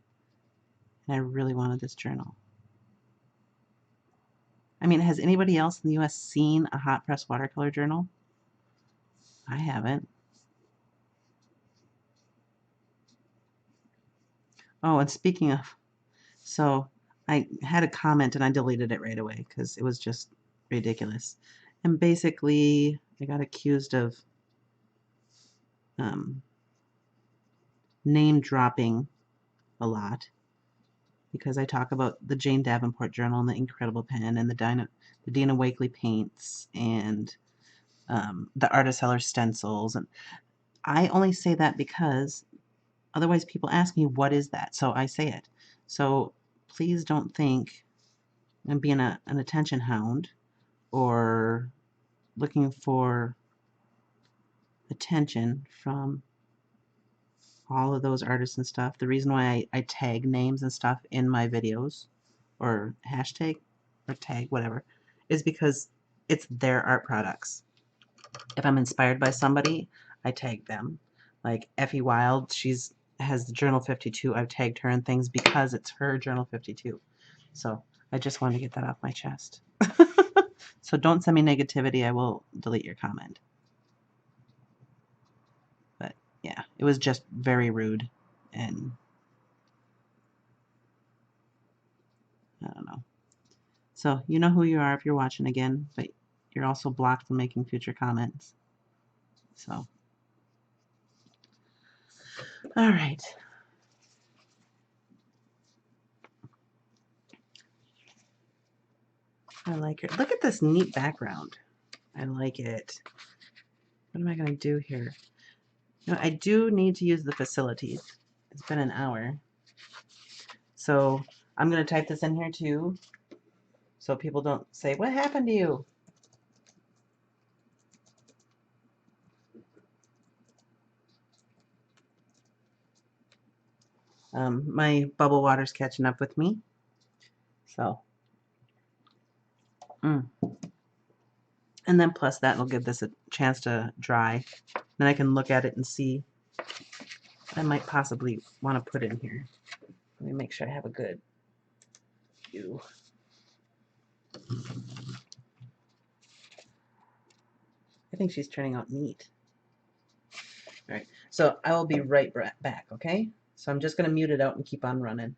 And I really wanted this journal. I mean, has anybody else in the US seen a hot press watercolor journal? I haven't. Oh, and speaking of, so I had a comment and I deleted it right away because it was just ridiculous. And basically, I got accused of name dropping a lot because I talk about the Jane Davenport journal and the Incredible Pen and the Dina Wakley paints and the Artist Seller stencils. And I only say that because otherwise people ask me, what is that? So I say it. So please don't think I'm being an attention hound or looking for attention from all of those artists and stuff. The reason why I tag names and stuff in my videos or hashtag or tag, whatever, is because it's their art products. If I'm inspired by somebody, I tag them. Like Effie Wild, has the Journal 52. I've tagged her in things because it's her Journal 52. So I just wanted to get that off my chest. So don't send me negativity. I will delete your comment. But yeah, it was just very rude and I don't know. So you know who you are if you're watching again, but you're also blocked from making future comments. So, all right. I like it. Look at this neat background. I like it. What am I going to do here? You know, I do need to use the facilities. It's been an hour. So I'm going to type this in here too, so people don't say, what happened to you? My bubble water's catching up with me. So, and then plus that will give this a chance to dry. Then I can look at it and see what I might possibly want to put in here. Let me make sure I have a good view. I think she's turning out neat. All right, so I will be right back, okay? So I'm just going to mute it out and keep on running.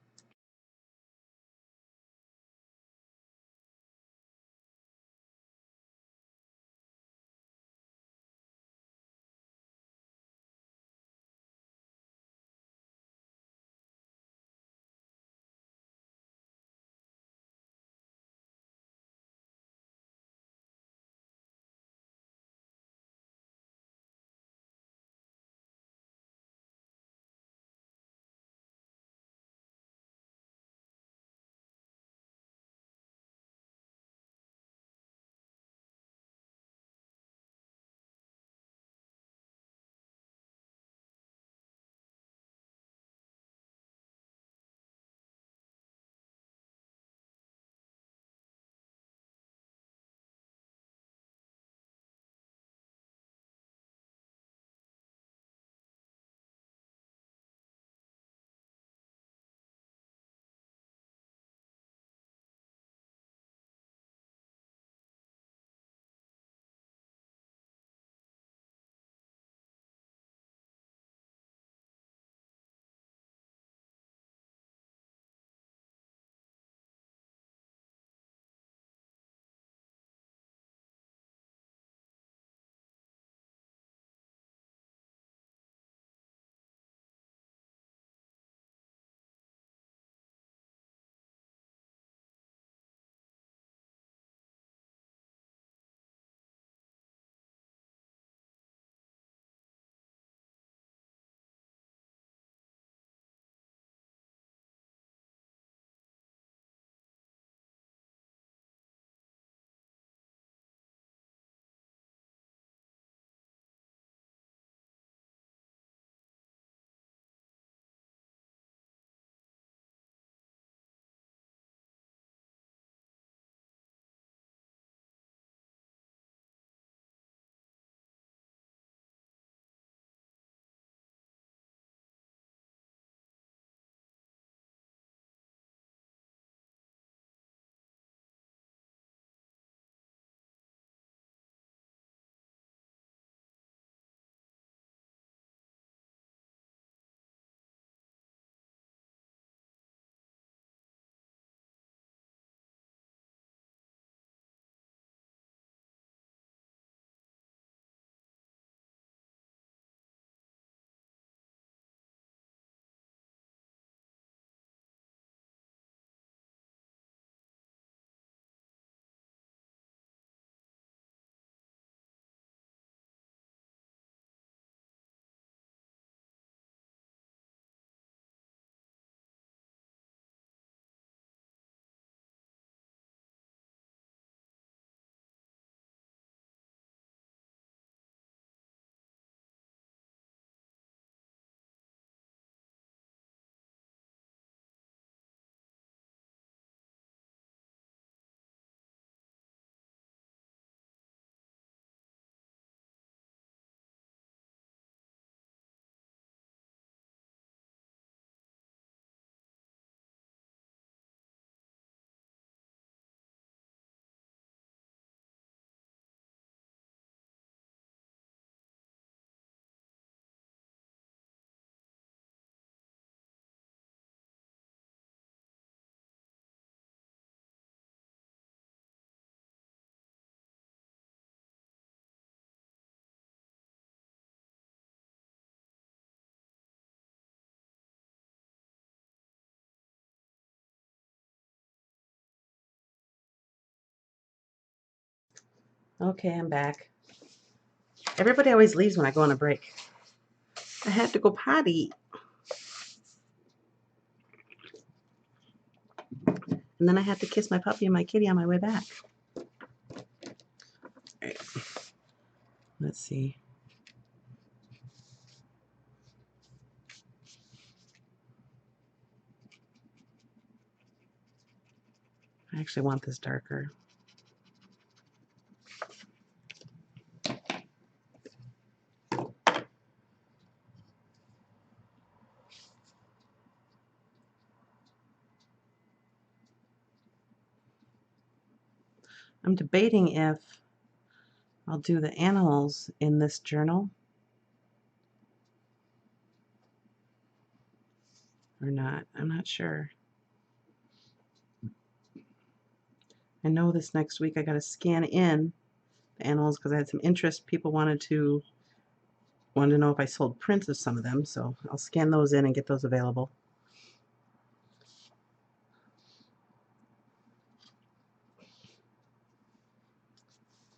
Okay, I'm back. Everybody always leaves when I go on a break. I had to go potty. And then I had to kiss my puppy and my kitty on my way back. All right. Let's see. I actually want this darker. I'm debating if I'll do the animals in this journal or not. I'm not sure. I know this next week I got to scan in the animals because I had some interest. People wanted to know if I sold prints of some of them, so I'll scan those in and get those available.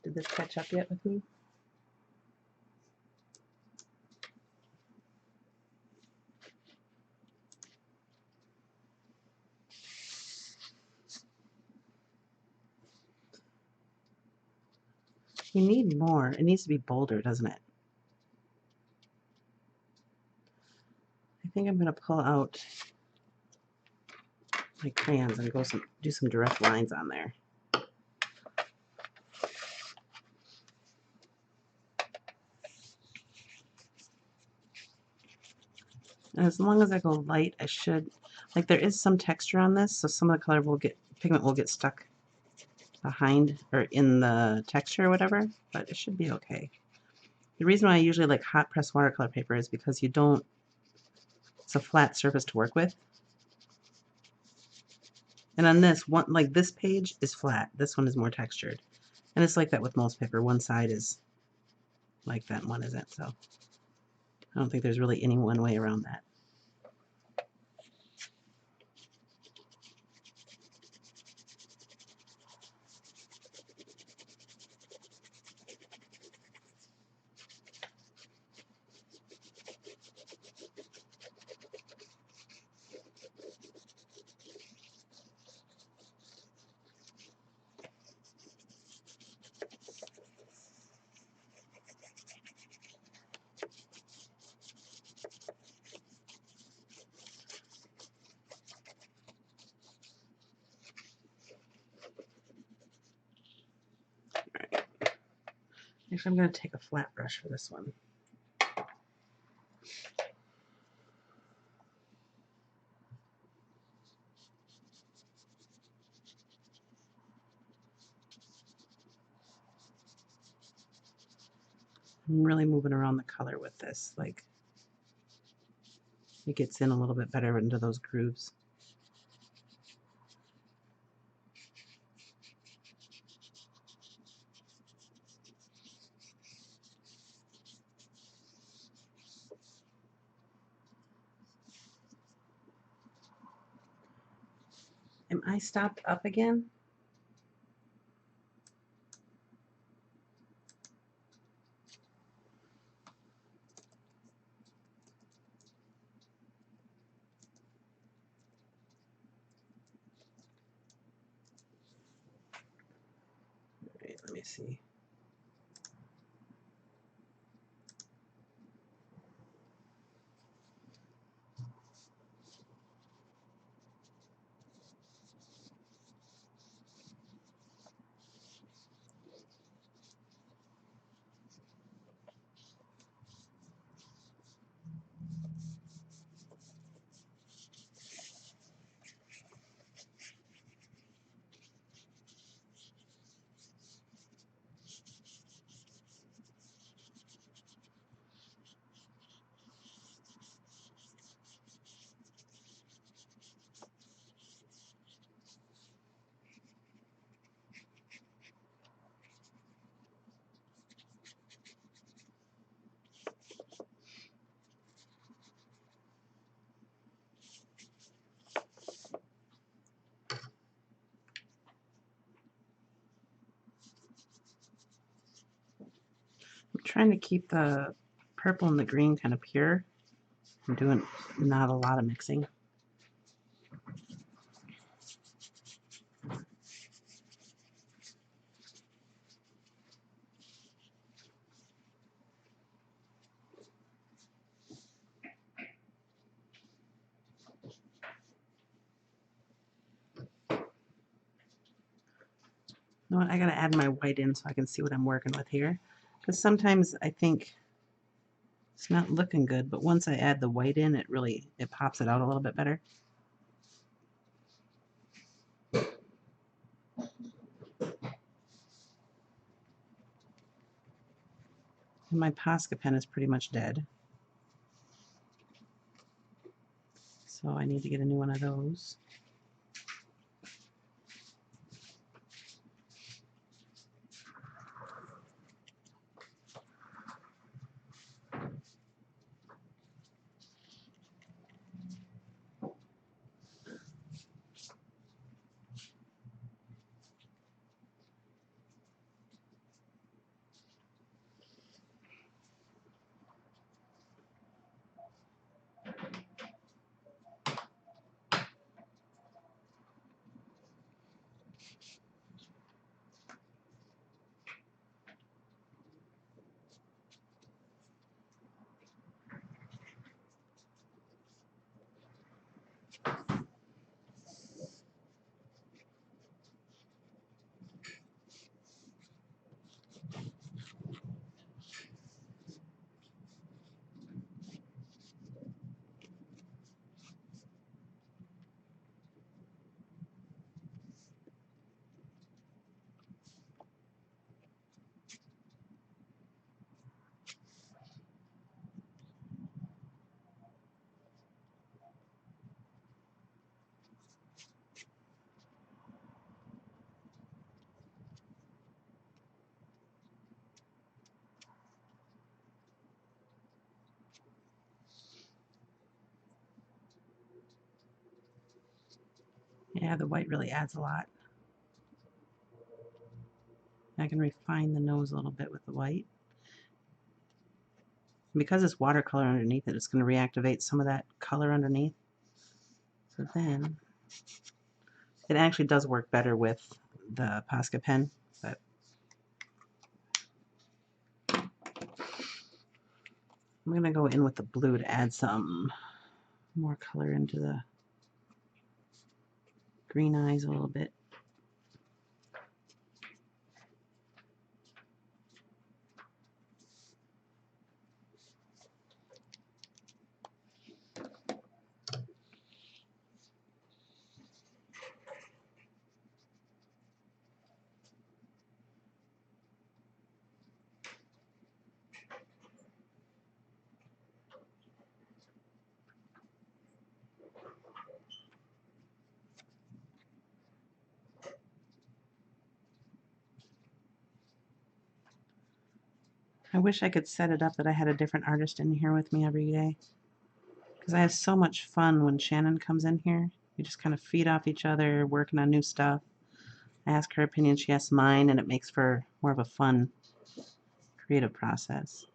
Did this catch up yet with me? You need more. It needs to be bolder, doesn't it? I think I'm going to pull out my crayons and do some direct lines on there. And as long as I go light, I should, like there is some texture on this, so some of the color pigment will get stuck behind or in the texture or whatever, but it should be okay. The reason why I usually like hot press watercolor paper is because it's a flat surface to work with. And on this one, like this page is flat. This one is more textured. And it's like that with most paper. One side is like that, one isn't. So I don't think there's really any one way around that. Actually, I'm going to take a flat brush for this one. I'm really moving around the color with this. Like, it gets in a little bit better into those grooves. Am I stopped up again? Wait, let me see. I'm trying to keep the purple and the green kind of pure. I'm doing not a lot of mixing. You know what, I gotta add my white in so I can see what I'm working with here. Because sometimes I think it's not looking good, but once I add the white in, it pops it out a little bit better. And my Posca pen is pretty much dead. So I need to get a new one of those. Yeah, the white really adds a lot. I can refine the nose a little bit with the white. Because it's watercolor underneath it, it's going to reactivate some of that color underneath. So then, it actually does work better with the Posca pen, but I'm going to go in with the blue to add some more color into the green eyes a little bit. I wish I could set it up that I had a different artist in here with me every day, because I have so much fun when Shannon comes in here. We just kind of feed off each other, working on new stuff. I ask her opinion, she asks mine, and it makes for more of a fun, creative process.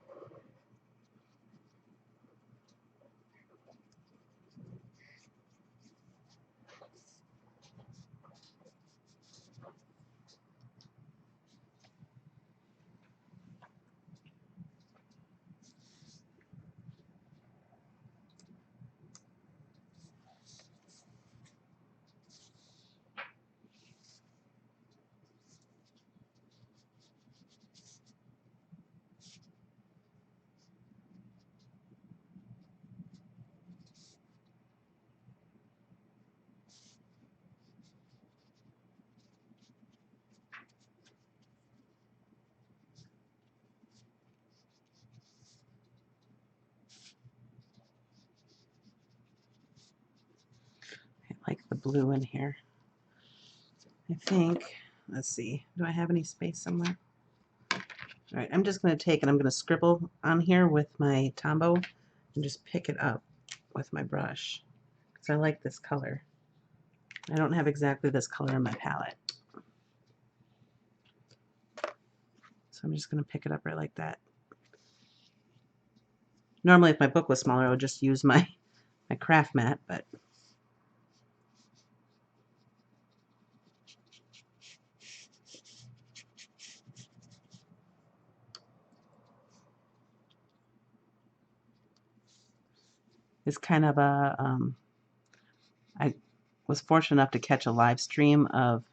I like the blue in here. I think, let's see, do I have any space somewhere? All right, I'm just going to take and I'm going to scribble on here with my Tombow and just pick it up with my brush, because I like this color. I don't have exactly this color in my palette. So I'm just going to pick it up right like that. Normally, if my book was smaller, I would just use my craft mat, but it's kind of a, I was fortunate enough to catch a live stream of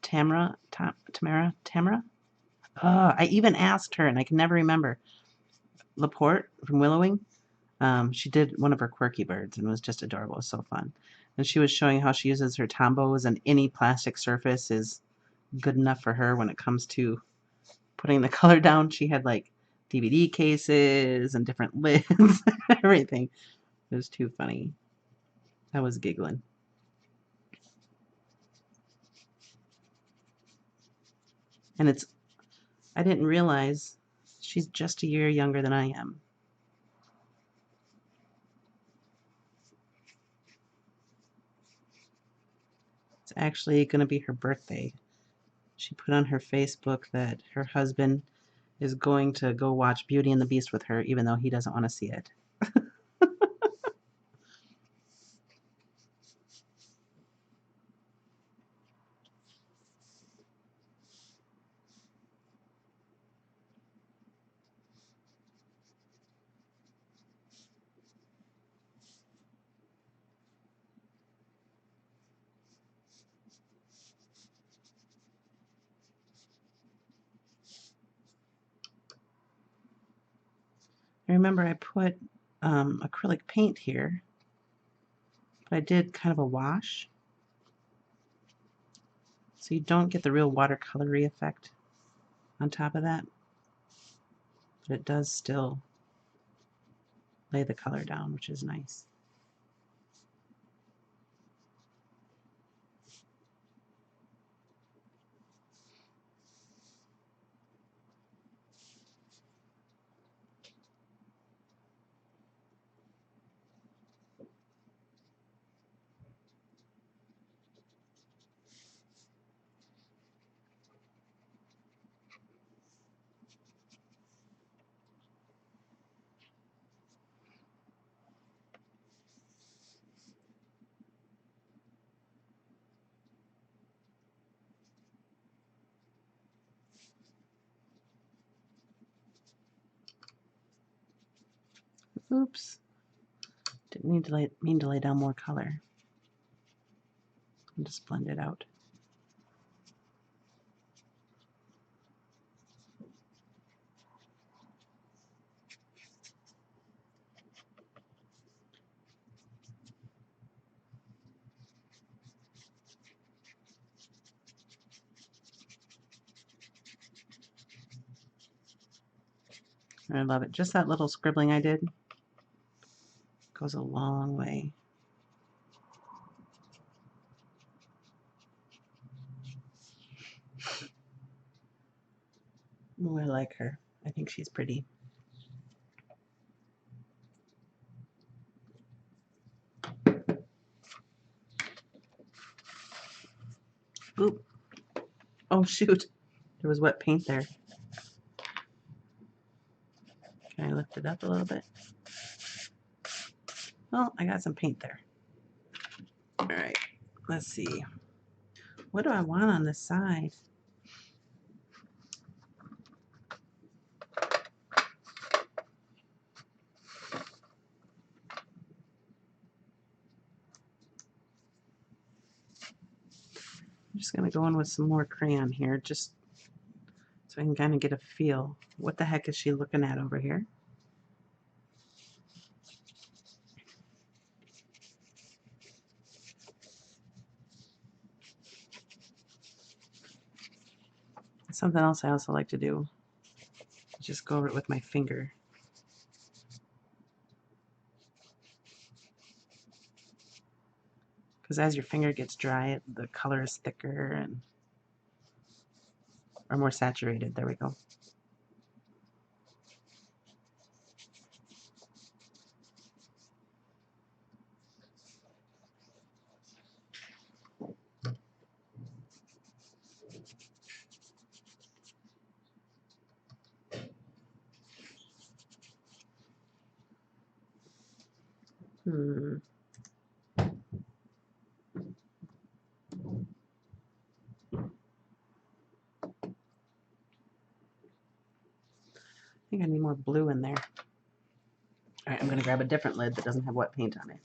Tamara. I even asked her, and I can never remember, Laporte from Willowing. She did one of her quirky birds, and it was just adorable. It was so fun. And she was showing how she uses her Tombows, and any plastic surface is good enough for her when it comes to putting the color down. She had like DVD cases and different lids, everything. It was too funny. I was giggling. And I didn't realize she's just a year younger than I am. It's actually going to be her birthday. She put on her Facebook that her husband is going to go watch Beauty and the Beast with her, even though he doesn't want to see it. I remember I put acrylic paint here, but I did kind of a wash, so you don't get the real watercolory effect on top of that, but it does still lay the color down, which is nice. Oops. Didn't mean to lay down more color. I'll just blend it out. I love it. Just that little scribbling I did goes a long way. Oh, I like her. I think she's pretty. Oop. Oh, shoot. There was wet paint there. Can I lift it up a little bit? Oh, I got some paint there. All right. Let's see. What do I want on this side? I'm just going to go in with some more crayon here, just so I can kind of get a feel. What the heck is she looking at over here? Something else I also like to do. Just go over it with my finger. Because as your finger gets dry, the color is thicker and or more saturated. There we go. I think I need more blue in there. All right, I'm going to grab a different lid that doesn't have wet paint on it.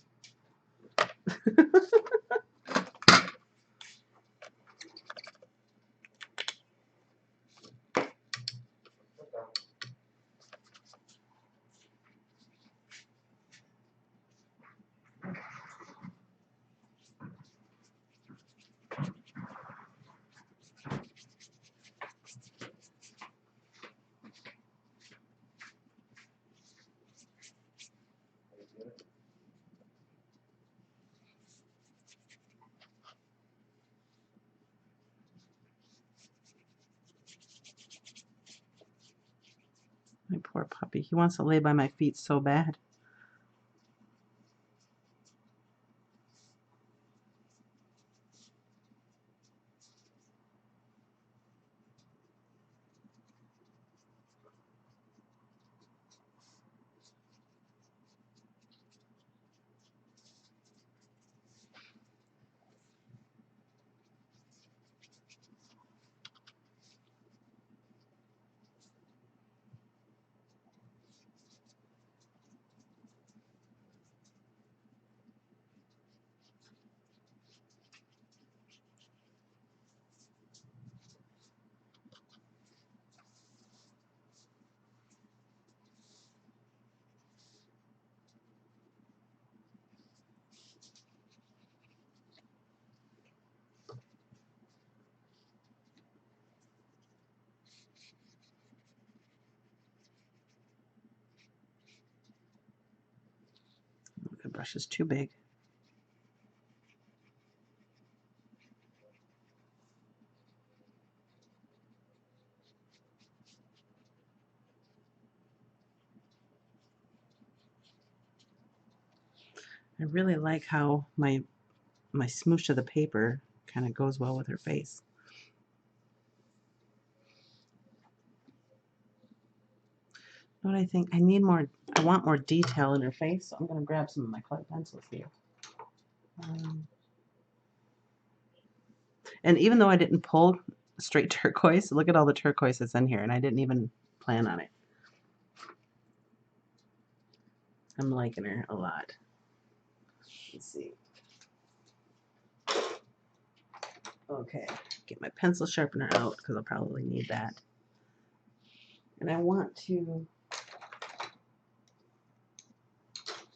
poor puppy. He wants to lay by my feet so bad. The brush is too big. I really like how my smoosh of the paper kind of goes well with her face. What I think, I want more detail in her face, so I'm going to grab some of my colored pencils here. And even though I didn't pull straight turquoise, look at all the turquoise that's in here, and I didn't even plan on it. I'm liking her a lot. Let's see. Okay, get my pencil sharpener out because I'll probably need that. And I want to...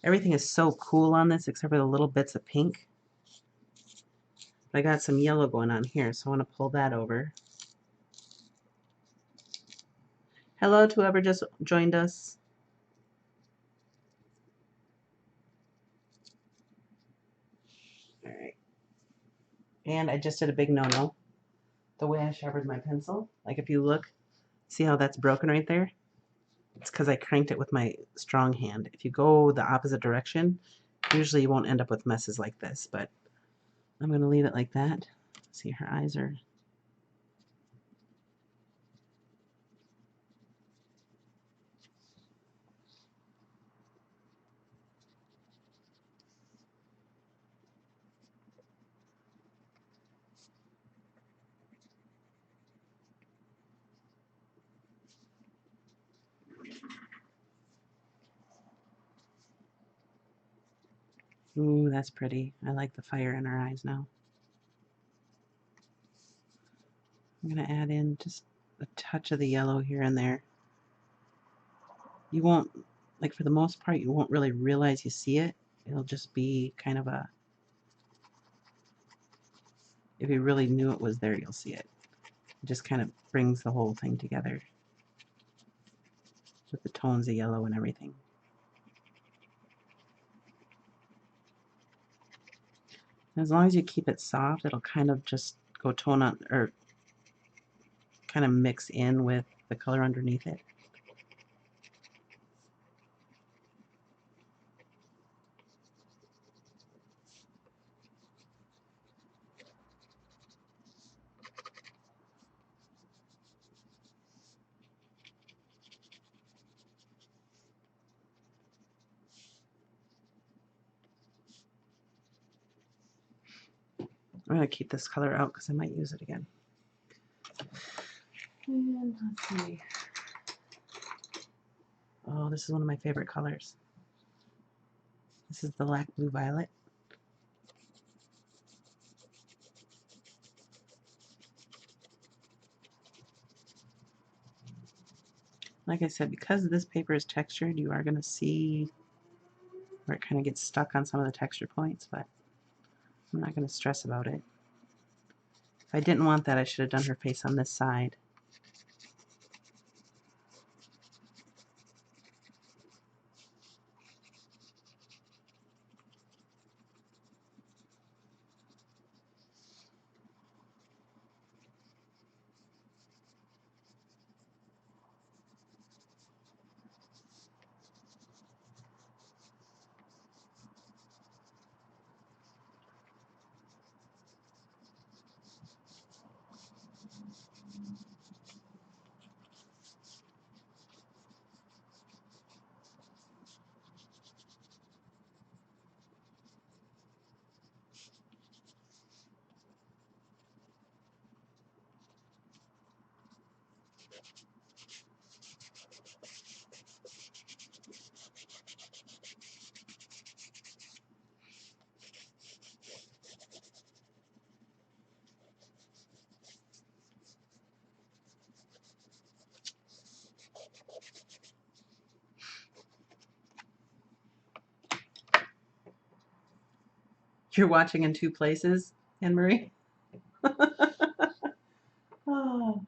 Everything is so cool on this except for the little bits of pink. I got some yellow going on here, so I want to pull that over. Hello to whoever just joined us. All right. And I just did a big no-no. The way I sharpened my pencil, like if you look, see how that's broken right there? It's because I cranked it with my strong hand. If you go the opposite direction, usually you won't end up with messes like this, but I'm going to leave it like that. See, her eyes are... Ooh, that's pretty. I like the fire in her eyes now. I'm going to add in just a touch of the yellow here and there. You won't, like for the most part, you won't really realize you see it. It'll just be kind of a... If you really knew it was there, you'll see it. It just kind of brings the whole thing together with the tones of yellow and everything. As long as you keep it soft, it'll kind of just go tone on, or kind of mix in with the color underneath it. I'm going to keep this color out because I might use it again. And let's see. Oh, this is one of my favorite colors. This is the Black Blue Violet. Like I said, because this paper is textured, you are going to see where it kind of gets stuck on some of the texture points, but I'm not going to stress about it. If I didn't want that, I should have done her face on this side. You're watching in two places, Anne Marie. Oh. All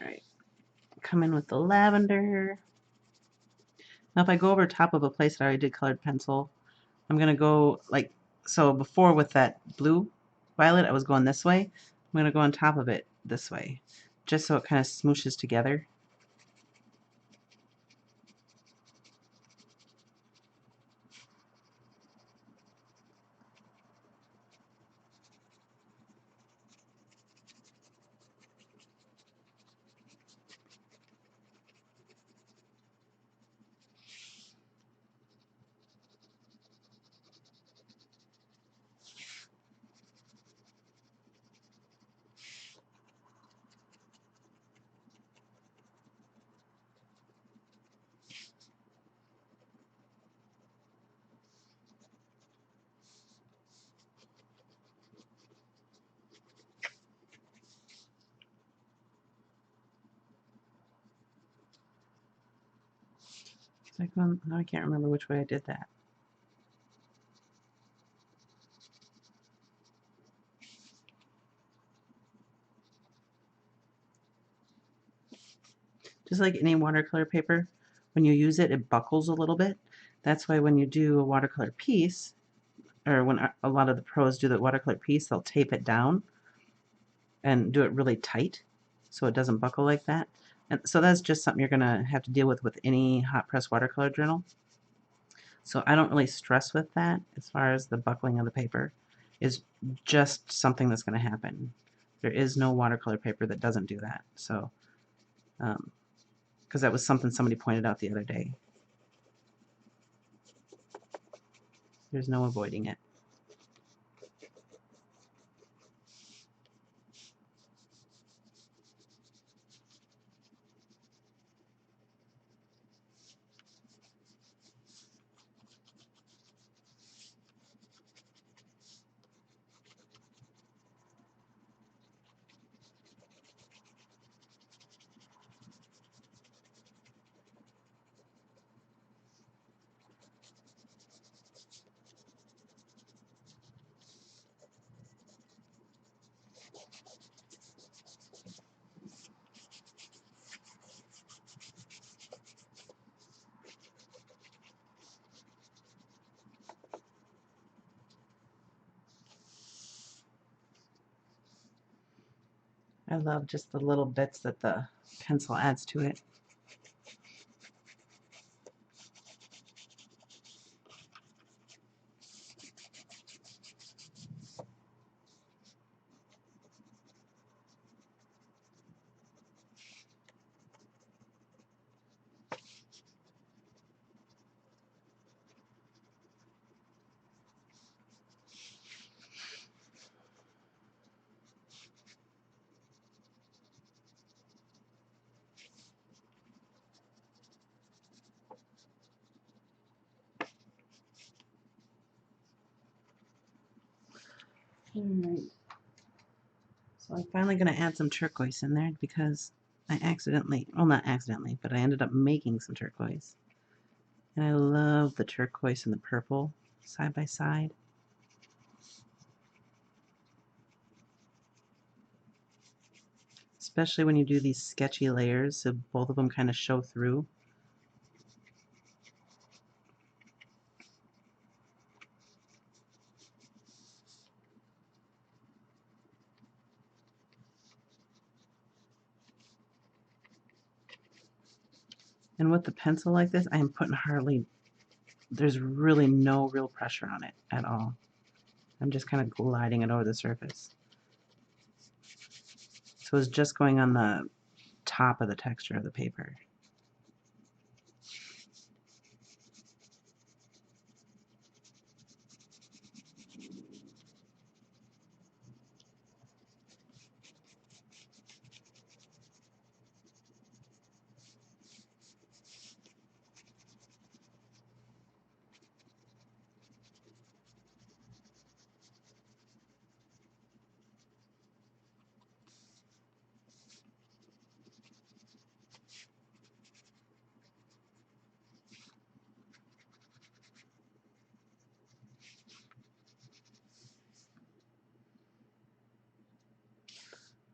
right. Come in with the lavender. Now, if I go over top of a place that I already did colored pencil, I'm going to go like, so before with that blue violet, I was going this way. I'm going to go on top of it this way, just so it kind of smooshes together. It's like, well, now I can't remember which way I did that. Just like any watercolor paper, when you use it, it buckles a little bit. That's why when you do a watercolor piece, or when a lot of the pros do the watercolor piece, they'll tape it down and do it really tight so it doesn't buckle like that. And so that's just something you're going to have to deal with any hot press watercolor journal. So I don't really stress with that as far as the buckling of the paper. Is just something that's going to happen. There is no watercolor paper that doesn't do that. So, because that was something somebody pointed out the other day. There's no avoiding it. I love just the little bits that the pencil adds to it. Alright, so I'm finally going to add some turquoise in there because I accidentally, well not accidentally, but I ended up making some turquoise. And I love the turquoise and the purple side by side. Especially when you do these sketchy layers so both of them kind of show through. And with the pencil like this, I am putting hardly, there's really no real pressure on it at all. I'm just kind of gliding it over the surface. So it's just going on the top of the texture of the paper.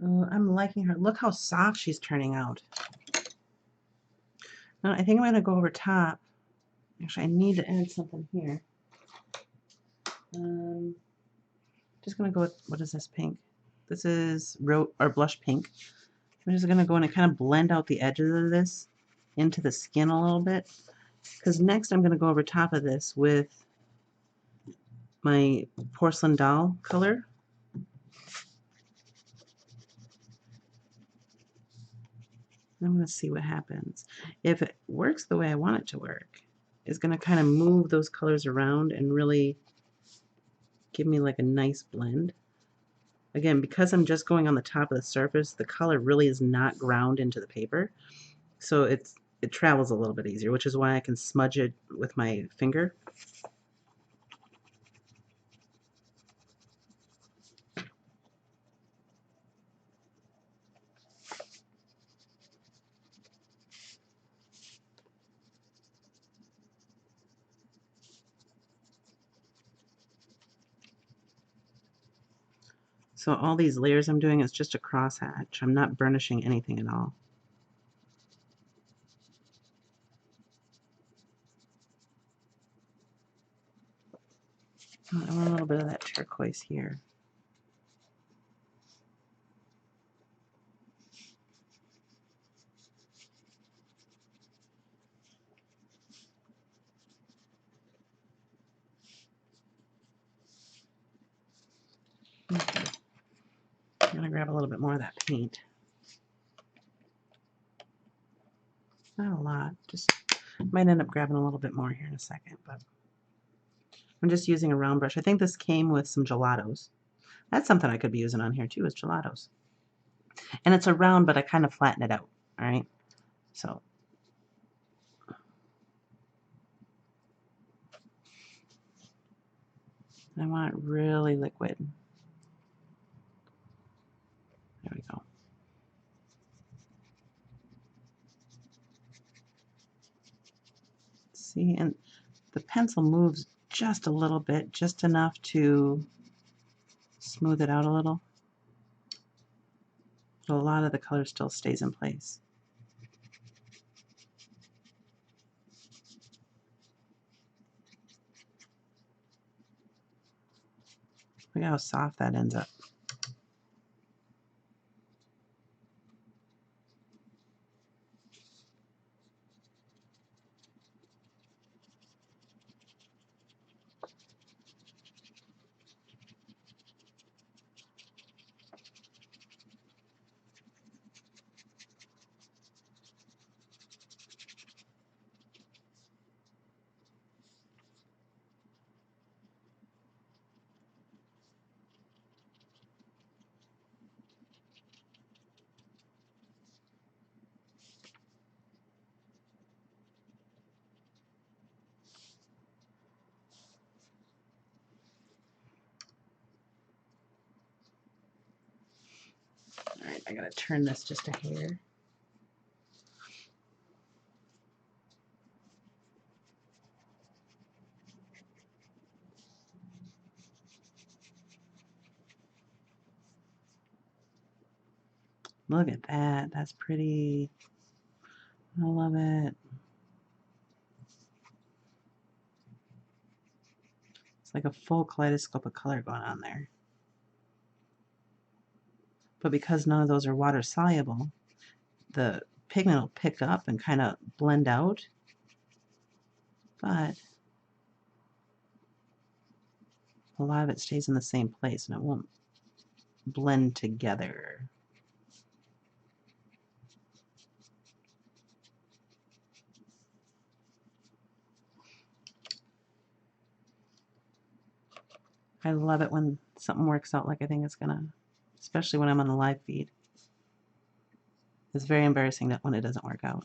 Oh, I'm liking her. Look how soft she's turning out. Now, I think I'm going to go over top. Actually, I need to add something here. Just going to go with, what is this pink? This is blush pink. I'm just going to go in and kind of blend out the edges of this into the skin a little bit. Because next I'm going to go over top of this with my porcelain doll color. I'm going to see what happens. If it works the way I want it to work, it's going to kind of move those colors around and really give me like a nice blend. Again, because I'm just going on the top of the surface, the color really is not ground into the paper. So it travels a little bit easier, which is why I can smudge it with my finger. So all these layers I'm doing is just a crosshatch. I'm not burnishing anything at all. I want a little bit of that turquoise here. Okay. I'm going to grab a little bit more of that paint. Not a lot. Just might end up grabbing a little bit more here in a second, but I'm just using a round brush. I think this came with some gelatos. That's something I could be using on here too, is gelatos. And it's a round, but I kind of flatten it out. All right. So I want it really liquid. There we go. See, and the pencil moves just a little bit, just enough to smooth it out a little. But a lot of the color still stays in place. Look how soft that ends up. All right, I gotta turn this just a hair. Look at that. That's pretty. I love it. It's like a full kaleidoscope of color going on there. But because none of those are water soluble, the pigment will pick up and kind of blend out. But a lot of it stays in the same place and it won't blend together. I love it when something works out like I think it's gonna, especially when I'm on the live feed. It's very embarrassing that when it doesn't work out.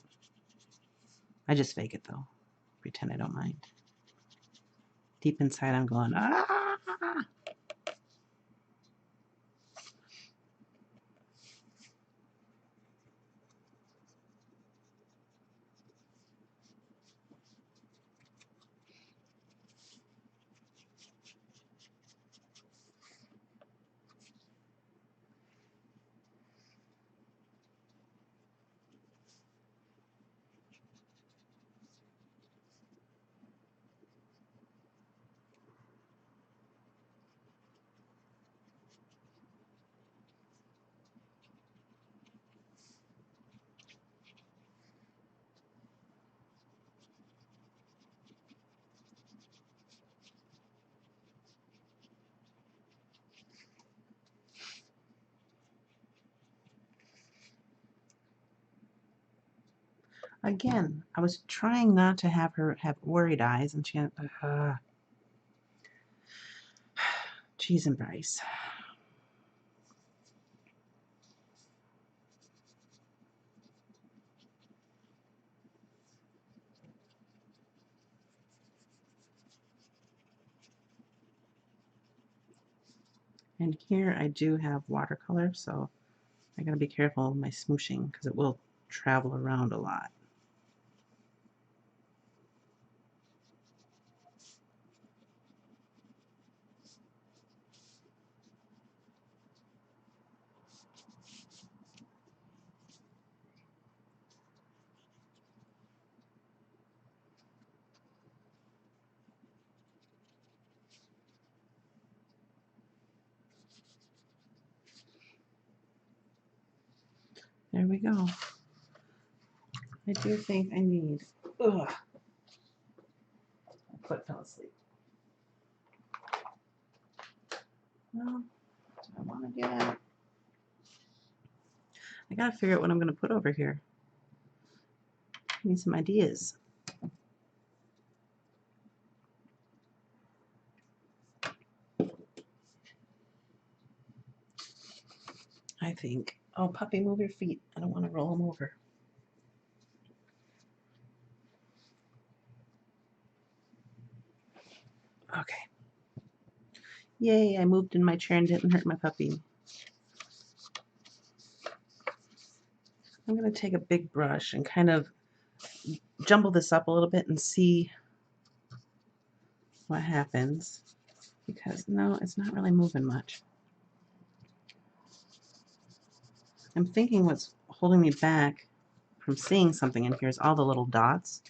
I just fake it though. Pretend I don't mind. Deep inside I'm going, ah! Again, I was trying not to have her have worried eyes, and she had cheese and rice. And here I do have watercolor, so I gotta be careful of my smooshing because it will travel around a lot. There we go. I do think I need. Ugh. My foot fell asleep. Well, do I want to do that? I gotta figure out what I'm gonna put over here. I need some ideas. I think. Oh, puppy, move your feet. I don't want to roll them over. Okay. Yay, I moved in my chair and didn't hurt my puppy. I'm going to take a big brush and kind of jumble this up a little bit and see what happens. Because, no, it's not really moving much. I'm thinking what's holding me back from seeing something in here is all the little dots.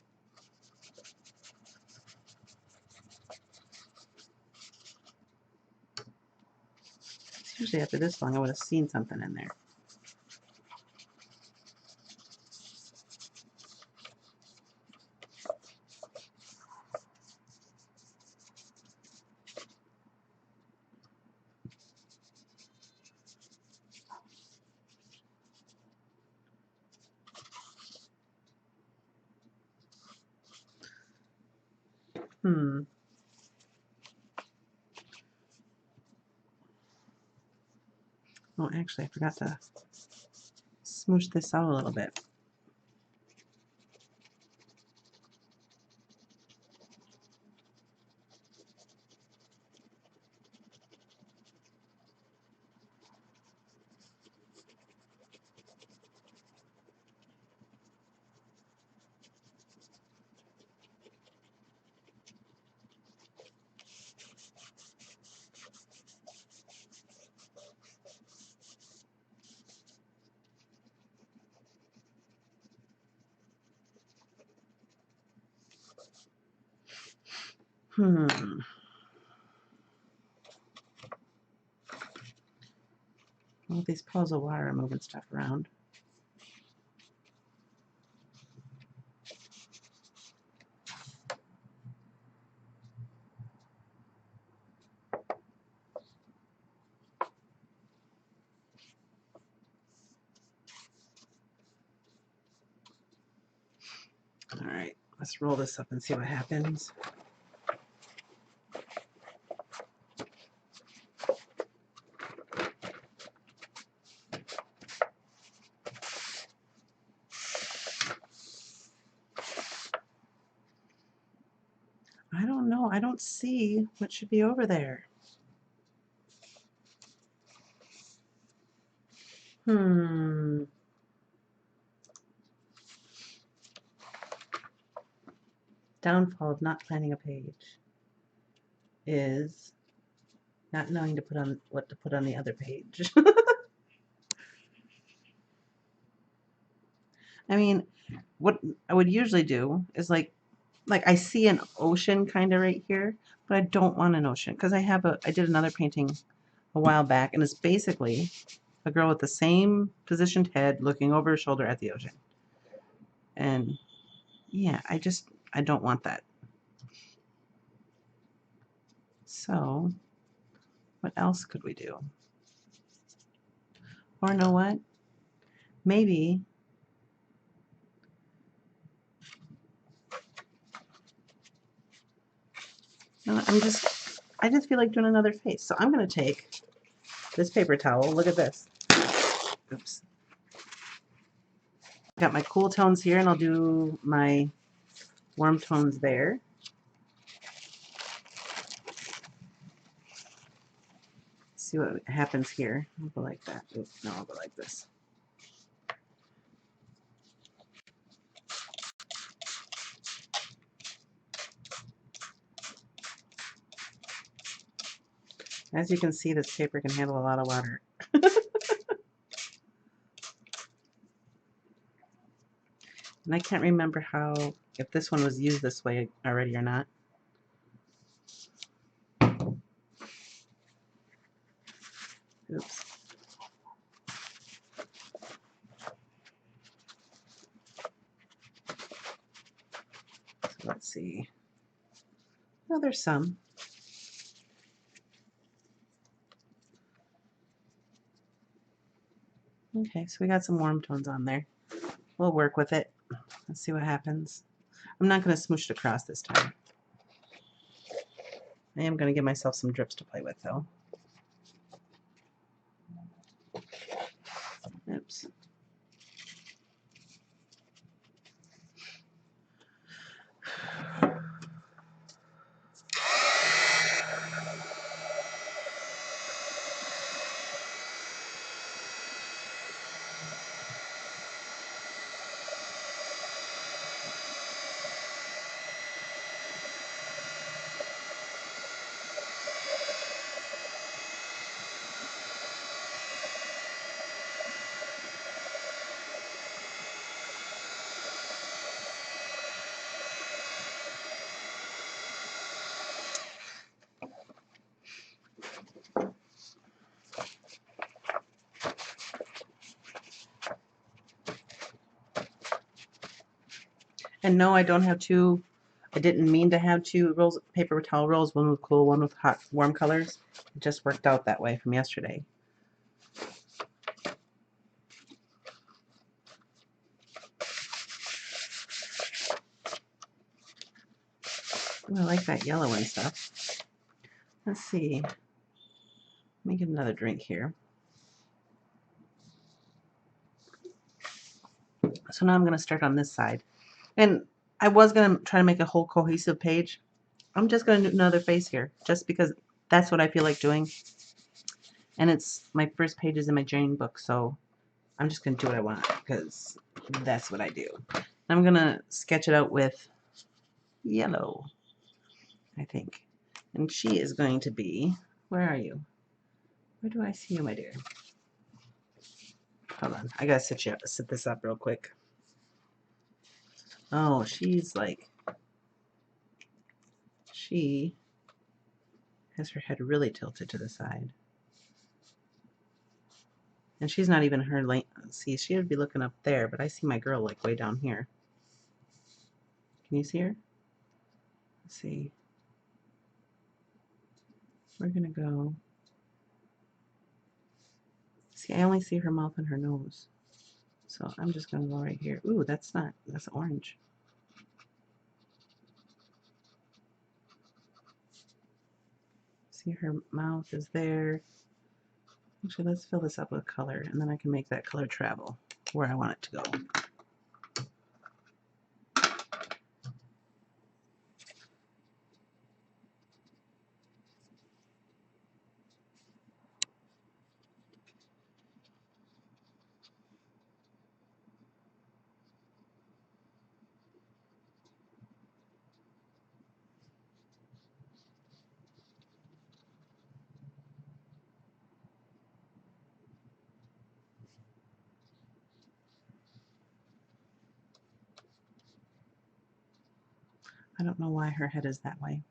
Usually after this long, I would have seen something in there. Oh, actually, I forgot to smoosh this out a little bit. Well, these puddles of water are moving stuff around. All right, let's roll this up and see what happens. I don't know. I don't see what should be over there. Downfall of not planning a page is not knowing to put on what to put on the other page. I mean, what I would usually do is like I see an ocean kind of right here, but I don't want an ocean because I did another painting a while back, and it's basically a girl with the same positioned head looking over her shoulder at the ocean. And yeah, I don't want that. So what else could we do? Or know what? Maybe I just feel like doing another face. So I'm going to take this paper towel. Look at this. Oops. Got my cool tones here, and I'll do my warm tones there. See what happens here. I'll go like that. Oops, no, I'll go like this. As you can see, this paper can handle a lot of water. And I can't remember if this one was used this way already or not. Oops. So let's see. Oh, there's some. Okay, so we got some warm tones on there. We'll work with it. Let's see what happens. I'm not going to smoosh it across this time. I am going to give myself some drips to play with, though. Oops. And no, I don't have two. I didn't mean to have two rolls, paper towel rolls, one with cool, one with hot, warm colors. It just worked out that way from yesterday. Ooh, I like that yellow and stuff. Let's see. Let me get another drink here. So now I'm going to start on this side. And I was going to try to make a whole cohesive page. I'm just going to do another face here, just because that's what I feel like doing. And it's my first pages in my journaling book, so I'm just going to do what I want, because that's what I do. I'm going to sketch it out with yellow, I think. And she is going to be, where are you? Where do I see you, my dear? Hold on, I gotta set this up real quick. Oh, she's like, she has her head really tilted to the side. And she's not even her length. See, she would be looking up there, but I see my girl like way down here. Can you see her? Let's see. We're gonna go. See, I only see her mouth and her nose. So I'm just gonna go right here. Ooh, that's orange. See, her mouth is there. Actually, let's fill this up with color, and then I can make that color travel where I want it to go. I don't know why her head is that way.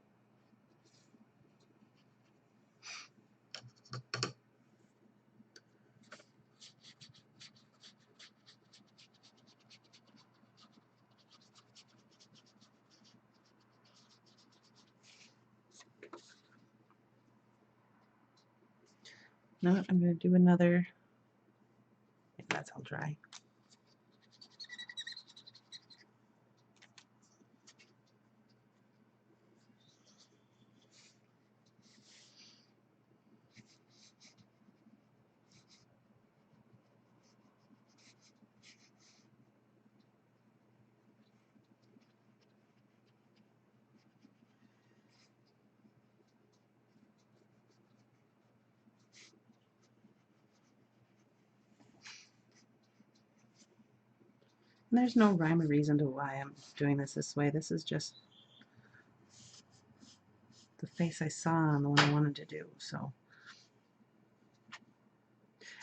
No, I'm going to do another. That's all dry. And there's no rhyme or reason to why I'm doing this way. This is just the face I saw and the one I wanted to do. So,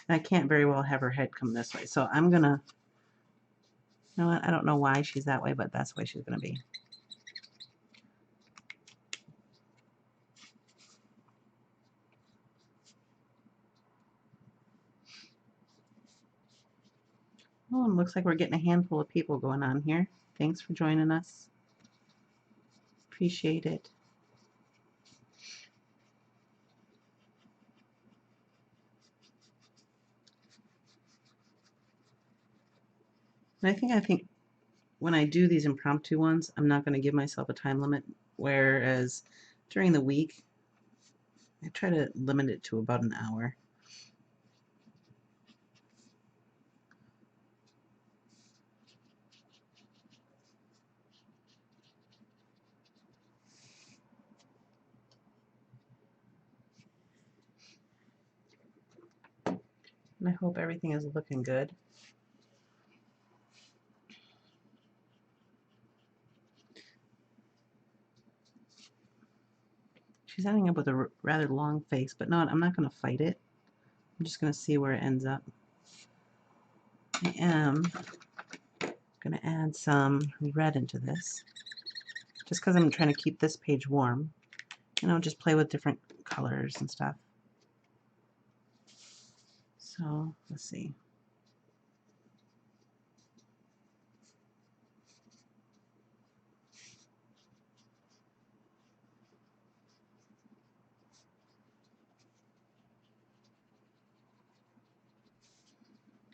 and I can't very well have her head come this way. So I'm gonna, you know what? I don't know why she's that way, but that's the way she's gonna be. Oh, and looks like we're getting a handful of people going on here. Thanks for joining us. Appreciate it. And I think when I do these impromptu ones, I'm not going to give myself a time limit, whereas during the week, I try to limit it to about an hour. And I hope everything is looking good. She's ending up with a rather long face, but no, I'm not going to fight it. I'm just going to see where it ends up. I am going to add some red into this, just because I'm trying to keep this page warm. You know, just play with different colors and stuff. So, let's see.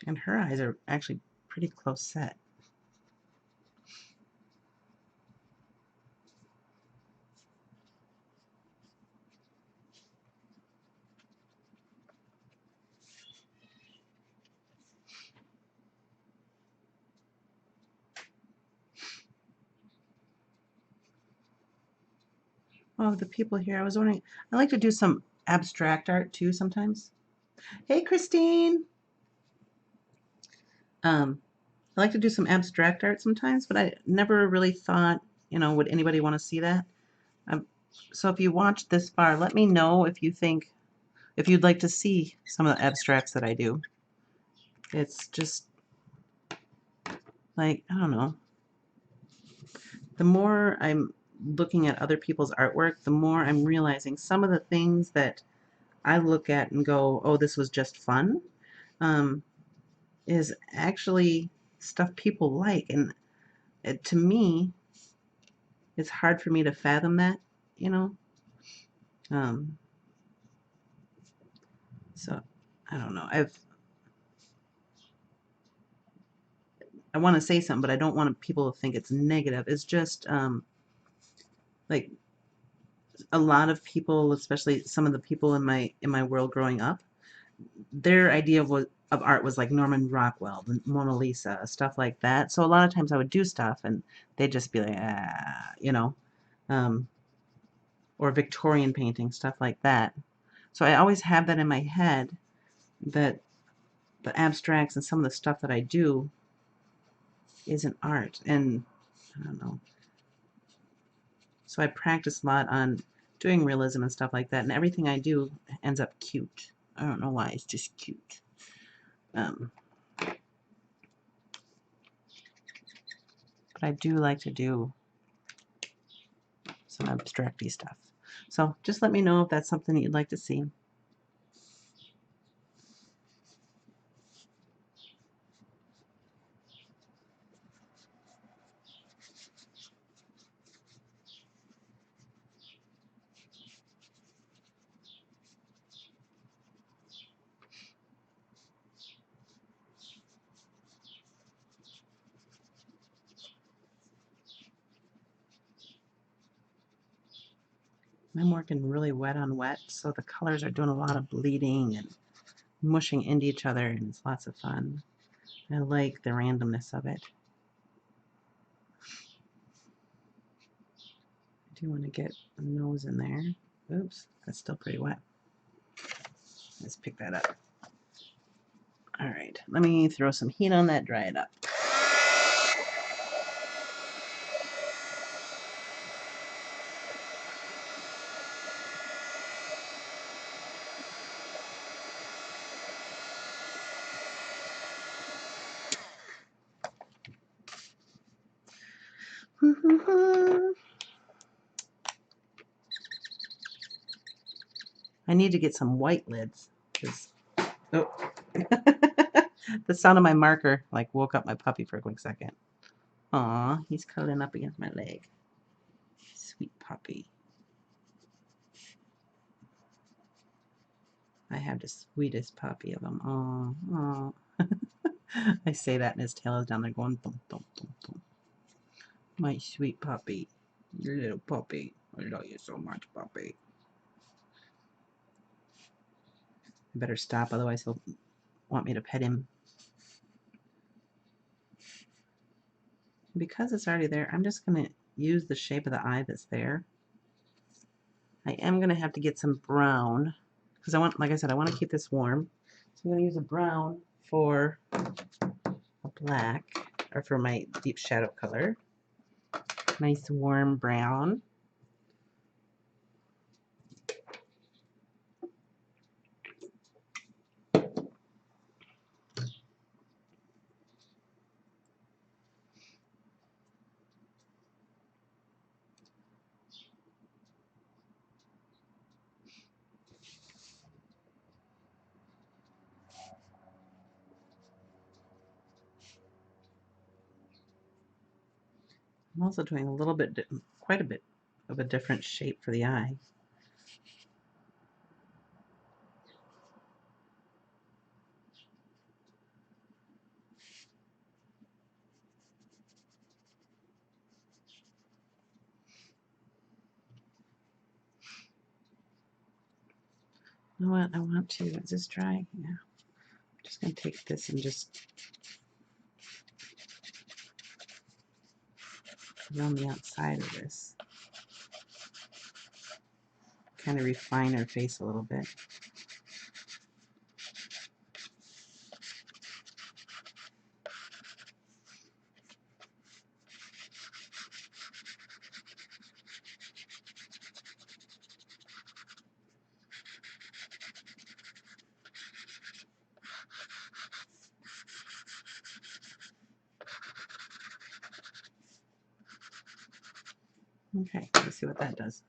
And her eyes are actually pretty close set. Oh, the people here, I was wondering, I like to do some abstract art too sometimes. Hey, Christine! I like to do some abstract art sometimes, but I never really thought, you know, would anybody want to see that? So if you watch this far, let me know if you think, if you'd like to see some of the abstracts that I do. It's just like, I don't know. The more I'm looking at other people's artwork, the more I'm realizing some of the things that I look at and go, oh, this was just fun, is actually stuff people like. And to me, it's hard for me to fathom that, you know? Um, so I don't know. I want to say something, but I don't want people to think it's negative. It's just like a lot of people, especially some of the people in my world growing up, their idea of art was like Norman Rockwell, the Mona Lisa, stuff like that. So a lot of times I would do stuff and they'd just be like, ah, you know, um, or Victorian painting, stuff like that. So I always have that in my head that the abstracts and some of the stuff that I do isn't art. And I don't know. So I practice a lot on doing realism and stuff like that, and everything I do ends up cute. I don't know why, it's just cute. But I do like to do some abstracty stuff. So just let me know if that's something that you'd like to see. I'm working really wet on wet, so the colors are doing a lot of bleeding and mushing into each other, and it's lots of fun. I like the randomness of it. I do want to get a nose in there. Oops, that's still pretty wet. Let's pick that up. All right, let me throw some heat on that, dry it up. I need to get some white lids. Oh. The sound of my marker like woke up my puppy for a quick second. Aw, he's cuddling up against my leg. Sweet puppy. I have the sweetest puppy of them. Oh, I say that and his tail is down there going thump, thump, thump, thump. My sweet puppy. Your little puppy. I love you so much, puppy. I better stop, otherwise he'll want me to pet him. Because it's already there, I'm just going to use the shape of the eye that's there. I am going to have to get some brown because I want, like I said, I want to keep this warm. So I'm going to use a brown for a black, or for my deep shadow color. Nice warm brown. I'm also doing a little bit, quite a bit of a different shape for the eye. You know what? I want to. Is this dry? Yeah. I'm just going to take this and just around the outside of this. Kind of refine her face a little bit. Okay, let's see what that does.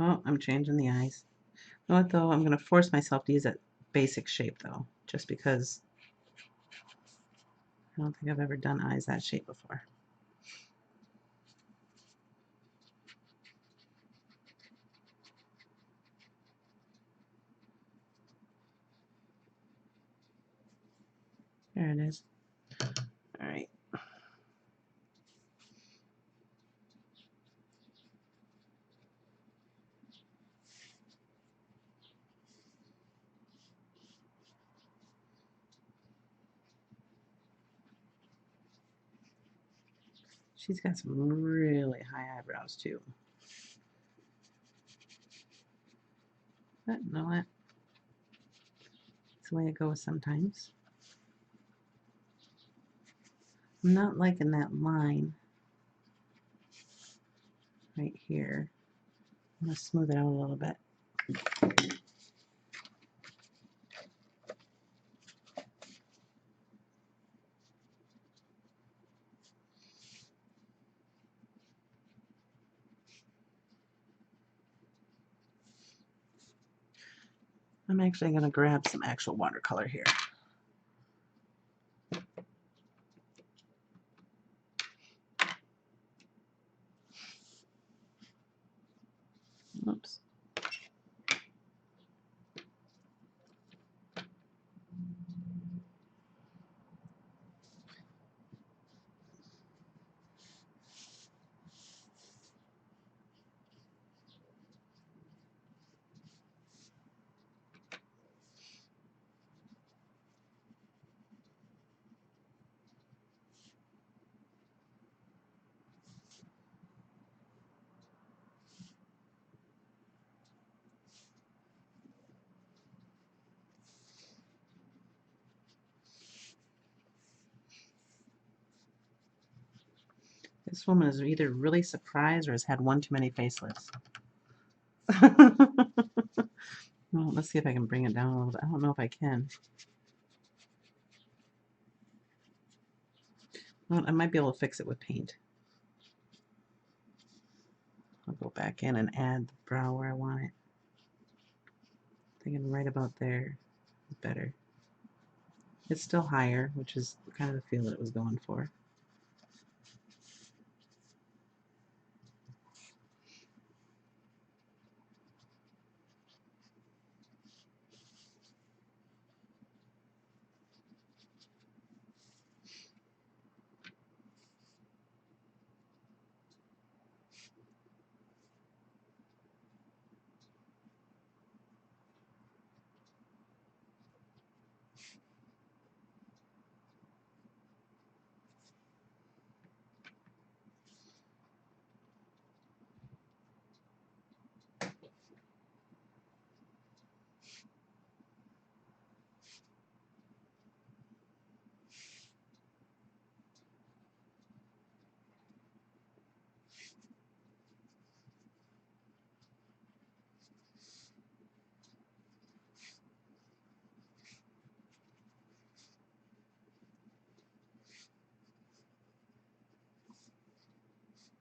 Oh, I'm changing the eyes. You know what though? I'm going to force myself to use that basic shape though, just because I don't think I've ever done eyes that shape before. There it is. All right. She's got some really high eyebrows too. But you know what? It's the way it goes sometimes. I'm not liking that line right here. I'm going to smooth it out a little bit. I'm actually going to grab some actual watercolor here. Oops. This woman is either really surprised or has had one too many facelifts. Well, let's see if I can bring it down a little bit. I don't know if I can. Well, I might be able to fix it with paint. I'll go back in and add the brow where I want it. Thinking right about there. Better. It's still higher, which is kind of the feel that it was going for.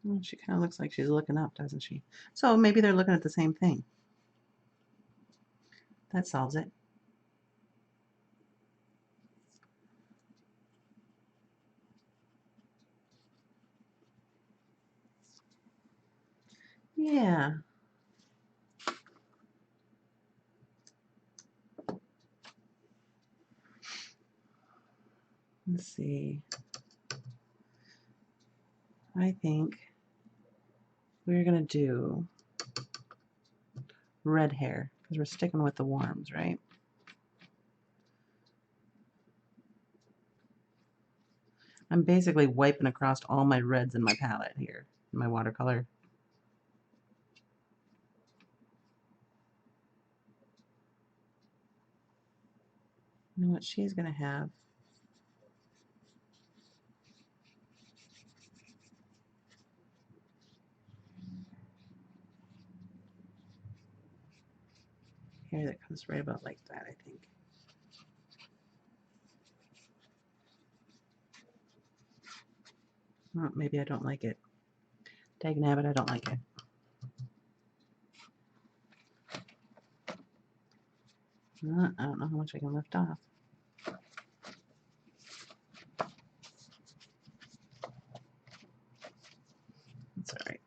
Well, she kind of looks like she's looking up, doesn't she? So maybe they're looking at the same thing. That solves it. Yeah. Let's see. I think we're going to do red hair because we're sticking with the warms, right? I'm basically wiping across all my reds in my palette here, in my watercolor. You know what she's going to have? Hair that comes right about like that, I think. Well, maybe I don't like it. Dagnabbit, I don't like it. I don't know how much I can lift off. That's all right.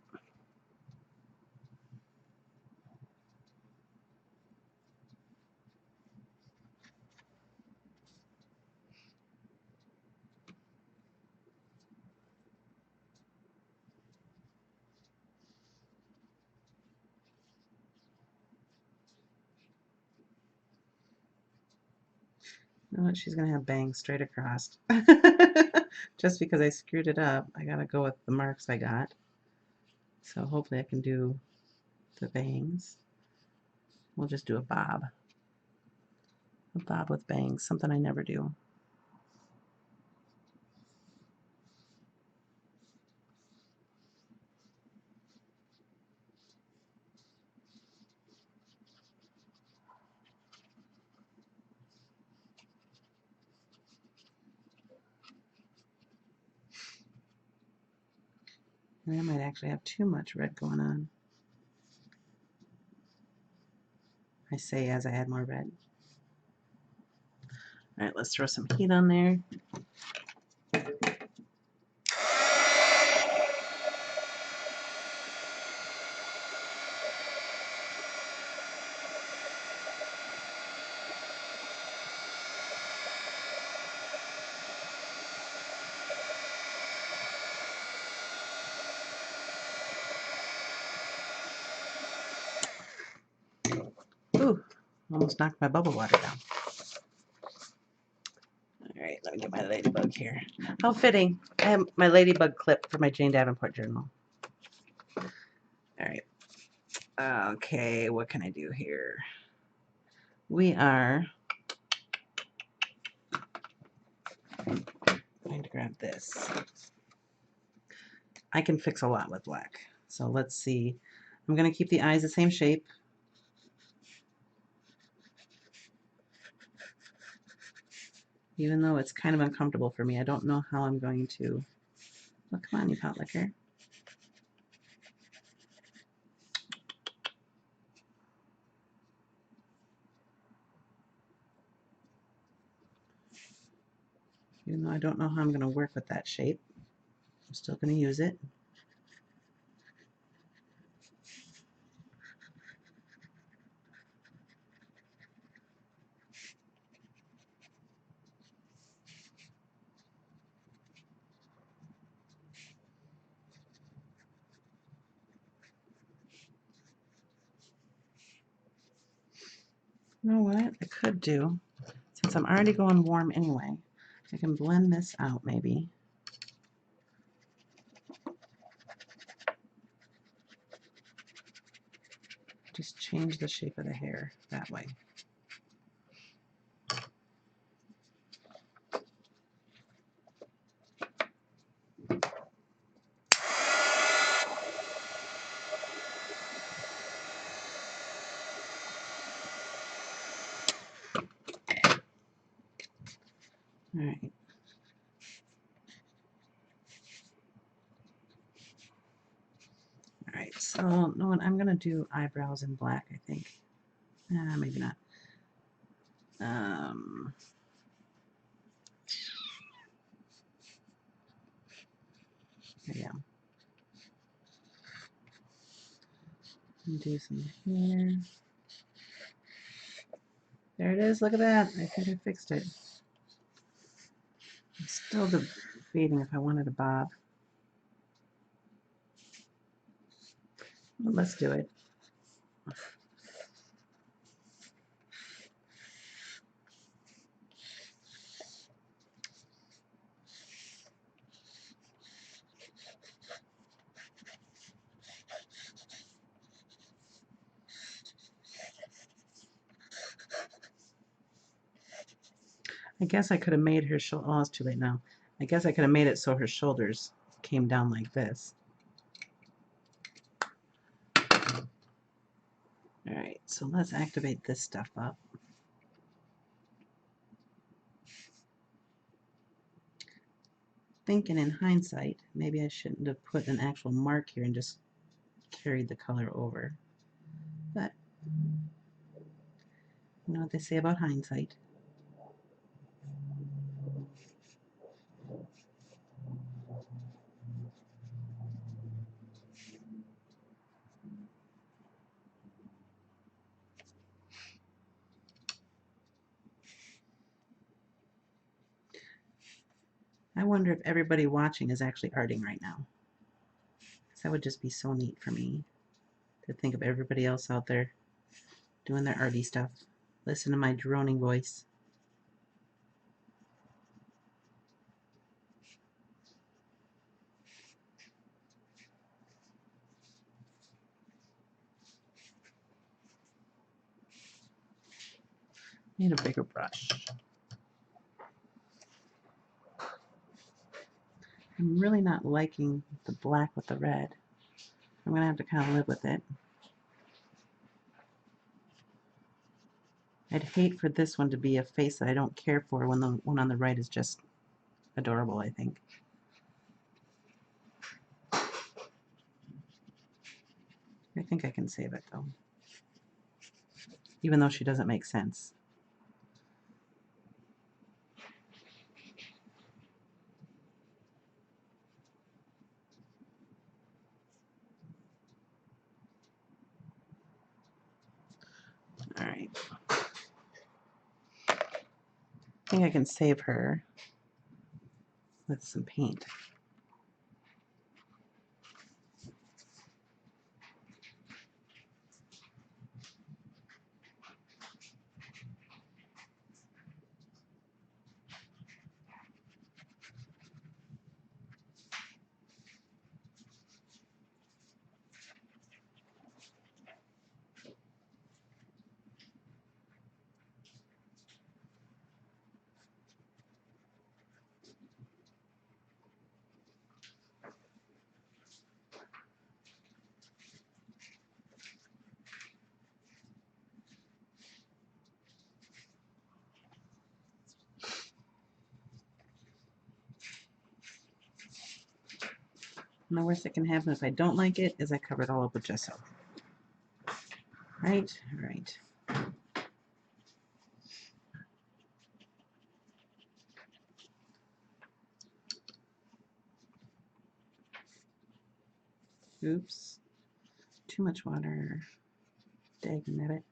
You know what? She's going to have bangs straight across. Just because I screwed it up, I got to go with the marks I got. So hopefully I can do the bangs. We'll just do a bob. A bob with bangs, something I never do. And I might actually have too much red going on. I say as I add more red. All right, let's throw some heat on there. Ooh, almost knocked my bubble water down. All right, let me get my ladybug here. How fitting. I have my ladybug clip for my Jane Davenport journal. All right. Okay, what can I do here? We are going to grab this. I can fix a lot with black. So let's see. I'm going to keep the eyes the same shape. Even though it's kind of uncomfortable for me. I don't know how I'm going to. Oh, come on, you pot licker. Even though I don't know how I'm going to work with that shape, I'm still going to use it. You know what I could do? Since I'm already going warm anyway, I can blend this out maybe. Just change the shape of the hair that way. All right. All right, so no, I'm gonna do eyebrows in black, I think. Maybe not. Yeah. Do some hair. There it is. Look at that. I think I fixed it. I'm still debating if I wanted a bob. Well, let's do it. I guess I could have made her shoulder. Oh, it's too late now. I guess I could have made it so her shoulders came down like this. All right, so let's activate this stuff up. Thinking in hindsight, maybe I shouldn't have put an actual mark here and just carried the color over. But you know what they say about hindsight. I wonder if everybody watching is actually arting right now. That would just be so neat for me to think of everybody else out there doing their arty stuff. Listen to my droning voice. Need a bigger brush. I'm really not liking the black with the red. I'm going to have to kind of live with it. I'd hate for this one to be a face that I don't care for when the one on the right is just adorable, I think. I think I can save it though, even though she doesn't make sense. All right. I think I can save her with some paint. And the worst that can happen if I don't like it is I cover it all up with gesso. Right? All right. Oops. Too much water. Dagnabbit.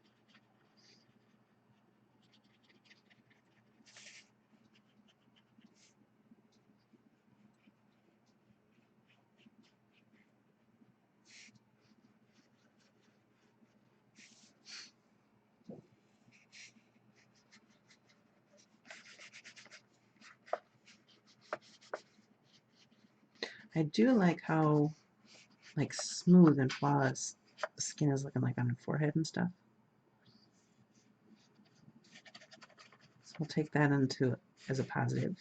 I do like how smooth and flawless the skin is looking like on her forehead and stuff. So we'll take that into as a positive.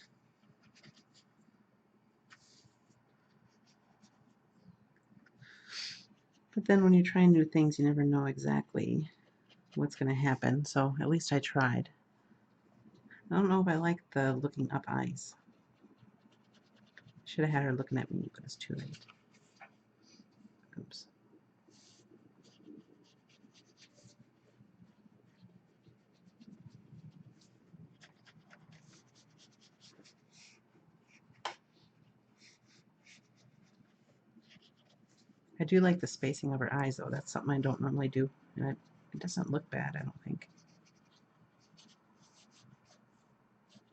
But then when you try new things, you never know exactly what's going to happen. So at least I tried. I don't know if I like the looking up eyes. Should have had her looking at me, but it's too late. Oops. I do like the spacing of her eyes, though. That's something I don't normally do. And it doesn't look bad, I don't think.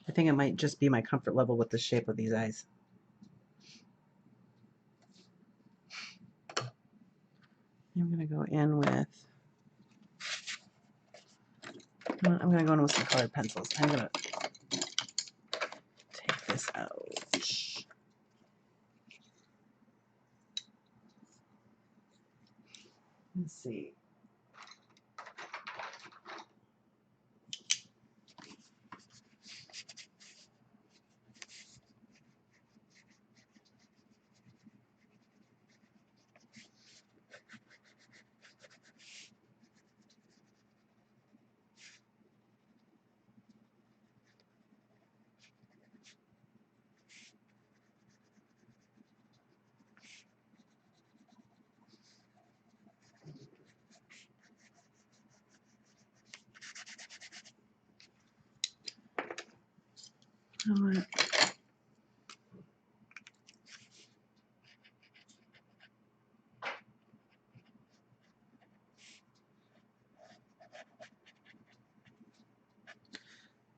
I think it might just be my comfort level with the shape of these eyes. I'm going to go in with... I'm going to go in with some colored pencils. I'm going to take this out. Let's see.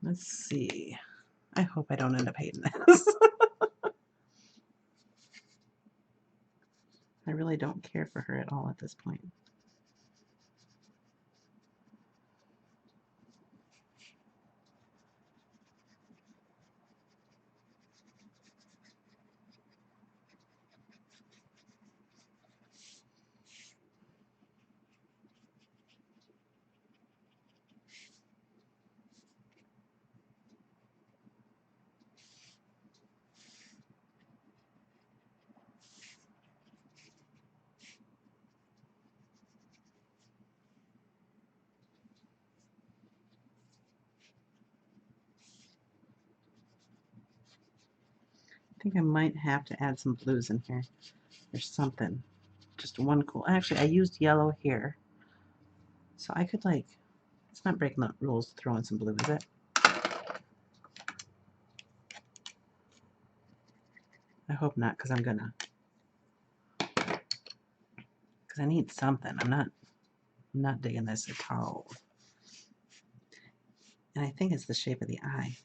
Let's see. I hope I don't end up hating this. I really don't care for her at all at this point. I think I might have to add some blues in here. There's something. Just one cool. Actually, I used yellow here. So I could it's not breaking the rules to throw in some blue, is it? I hope not, because I'm gonna. Because I need something. I'm not digging this at all. And I think it's the shape of the eye.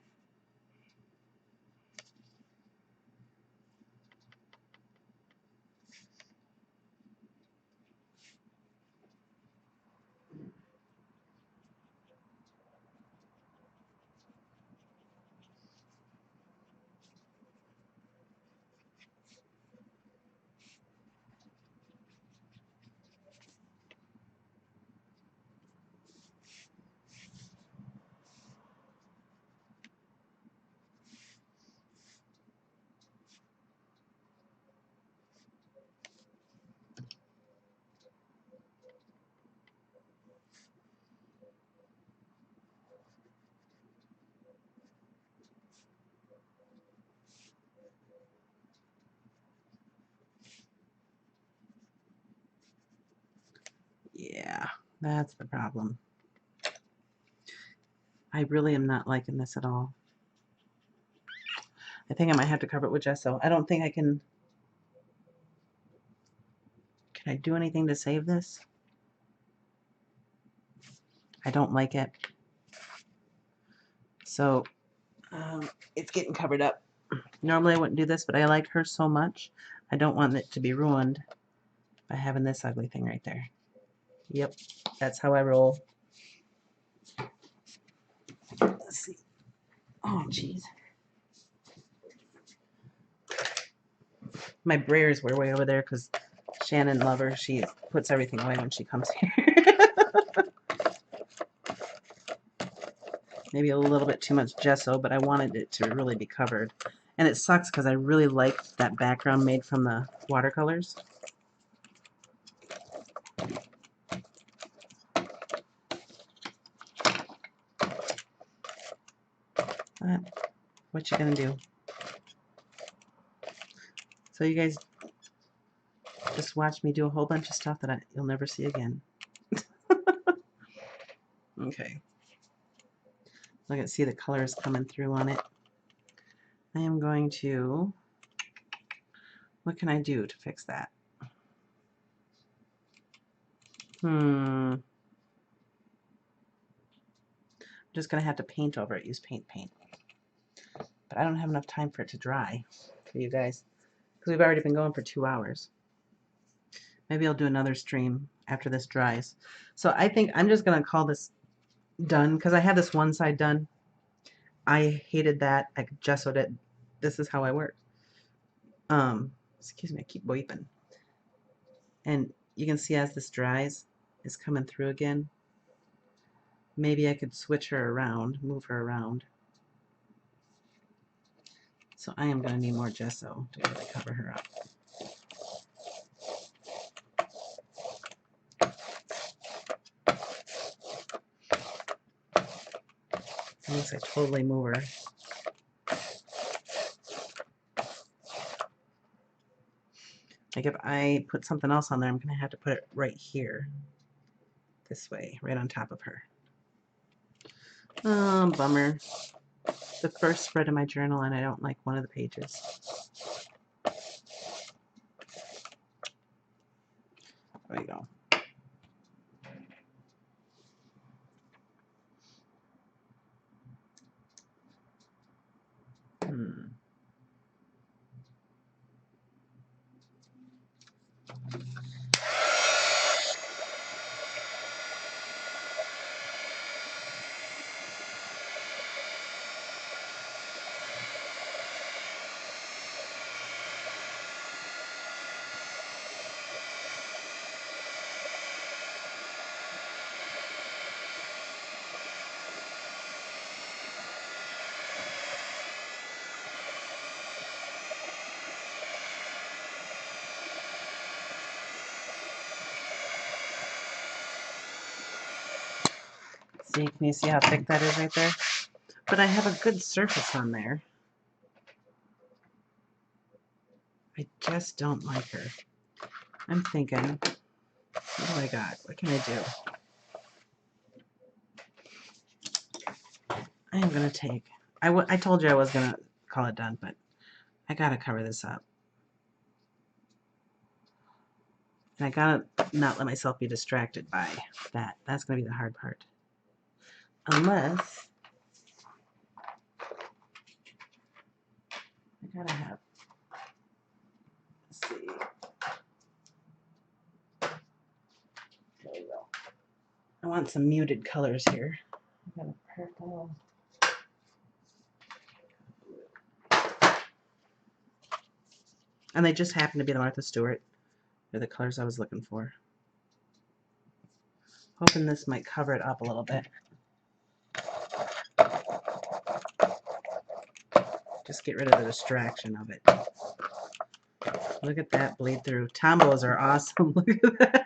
That's the problem. I really am not liking this at all. I think I might have to cover it with gesso. I don't think I can. Can I do anything to save this? I don't like it. So it's getting covered up. Normally I wouldn't do this, but I like her so much. I don't want it to be ruined by having this ugly thing right there. Yep, that's how I roll. Let's see. Oh, jeez. My brayers were way over there because Shannon, love her, she puts everything away when she comes here. Maybe a little bit too much gesso, but I wanted it to really be covered. And it sucks because I really liked that background made from the watercolors. But what you gonna do? So you guys just watch me do a whole bunch of stuff that you'll never see again. Okay. Look at, see the colors coming through on it. I am going to, what can I do to fix that? I'm just going to have to paint over it, use paint. But I don't have enough time for it to dry for you guys because we've already been going for 2 hours. Maybe I'll do another stream after this dries. So I think I'm just going to call this done because I have this one side done. I hated that. I gessoed it. This is how I work. Excuse me, I keep weeping. And you can see as this dries, it's coming through again. Maybe I could switch her around, move her around. So I am going to need more gesso to really cover her up. Unless I totally move her. Like if I put something else on there, I'm going to have to put it right here. This way, right on top of her. Oh, bummer. The first spread of my journal and I don't like one of the pages. There we go. See, can you see how thick that is right there? But I have a good surface on there. I just don't like her. I'm thinking, what do I got? What can I do? I am going to take, I told you I was going to call it done, but I got to cover this up. And I got to not let myself be distracted by that. That's going to be the hard part. Unless, I got to have, let's see. There we go. I want some muted colors here. I got a purple. And they just happen to be the Martha Stewart. They're the colors I was looking for. Hoping this might cover it up a little bit. Just get rid of the distraction of it. Look at that bleed through. Tombos are awesome. Look at that.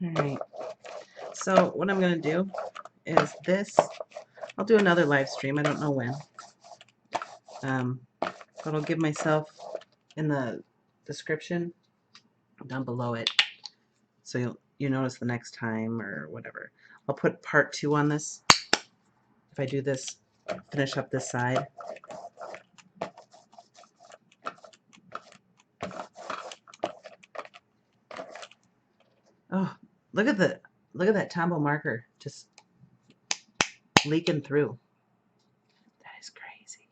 All right. So what I'm going to do is this. I'll do another live stream. I don't know when. But I'll give myself in the description down below it, so you notice the next time or whatever. I'll put part 2 on this. If I do this, finish up this side. Oh, look at that Tombow marker just leaking through. That is crazy.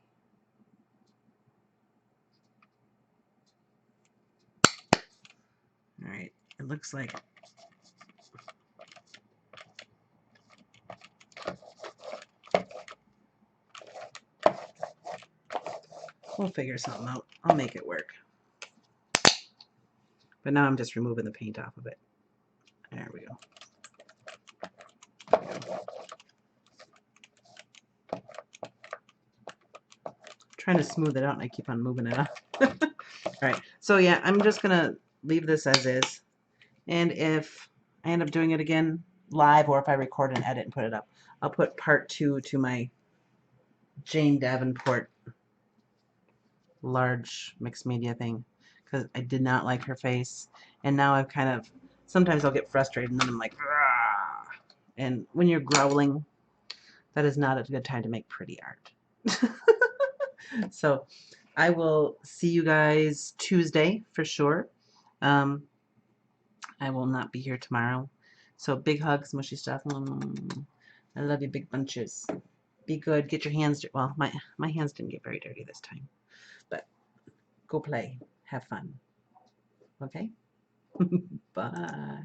All right, it looks like we'll figure something out. I'll make it work. But now I'm just removing the paint off of it. There we go. Trying to smooth it out and I keep on moving it up. All right, so yeah, I'm just gonna leave this as is, and if I end up doing it again live, or if I record and edit and put it up, I'll put part 2 to my Jane Davenport large mixed media thing, because I did not like her face, and now I've kind of, sometimes I'll get frustrated and then I'm like, "Rah!" And when you're growling, that is not a good time to make pretty art. So I will see you guys Tuesday for sure. I will not be here tomorrow. So big hugs, mushy stuff. I love you, big bunches. Be good. Get your hands dirty. Well, my hands didn't get very dirty this time. But go play. Have fun. Okay? Bye.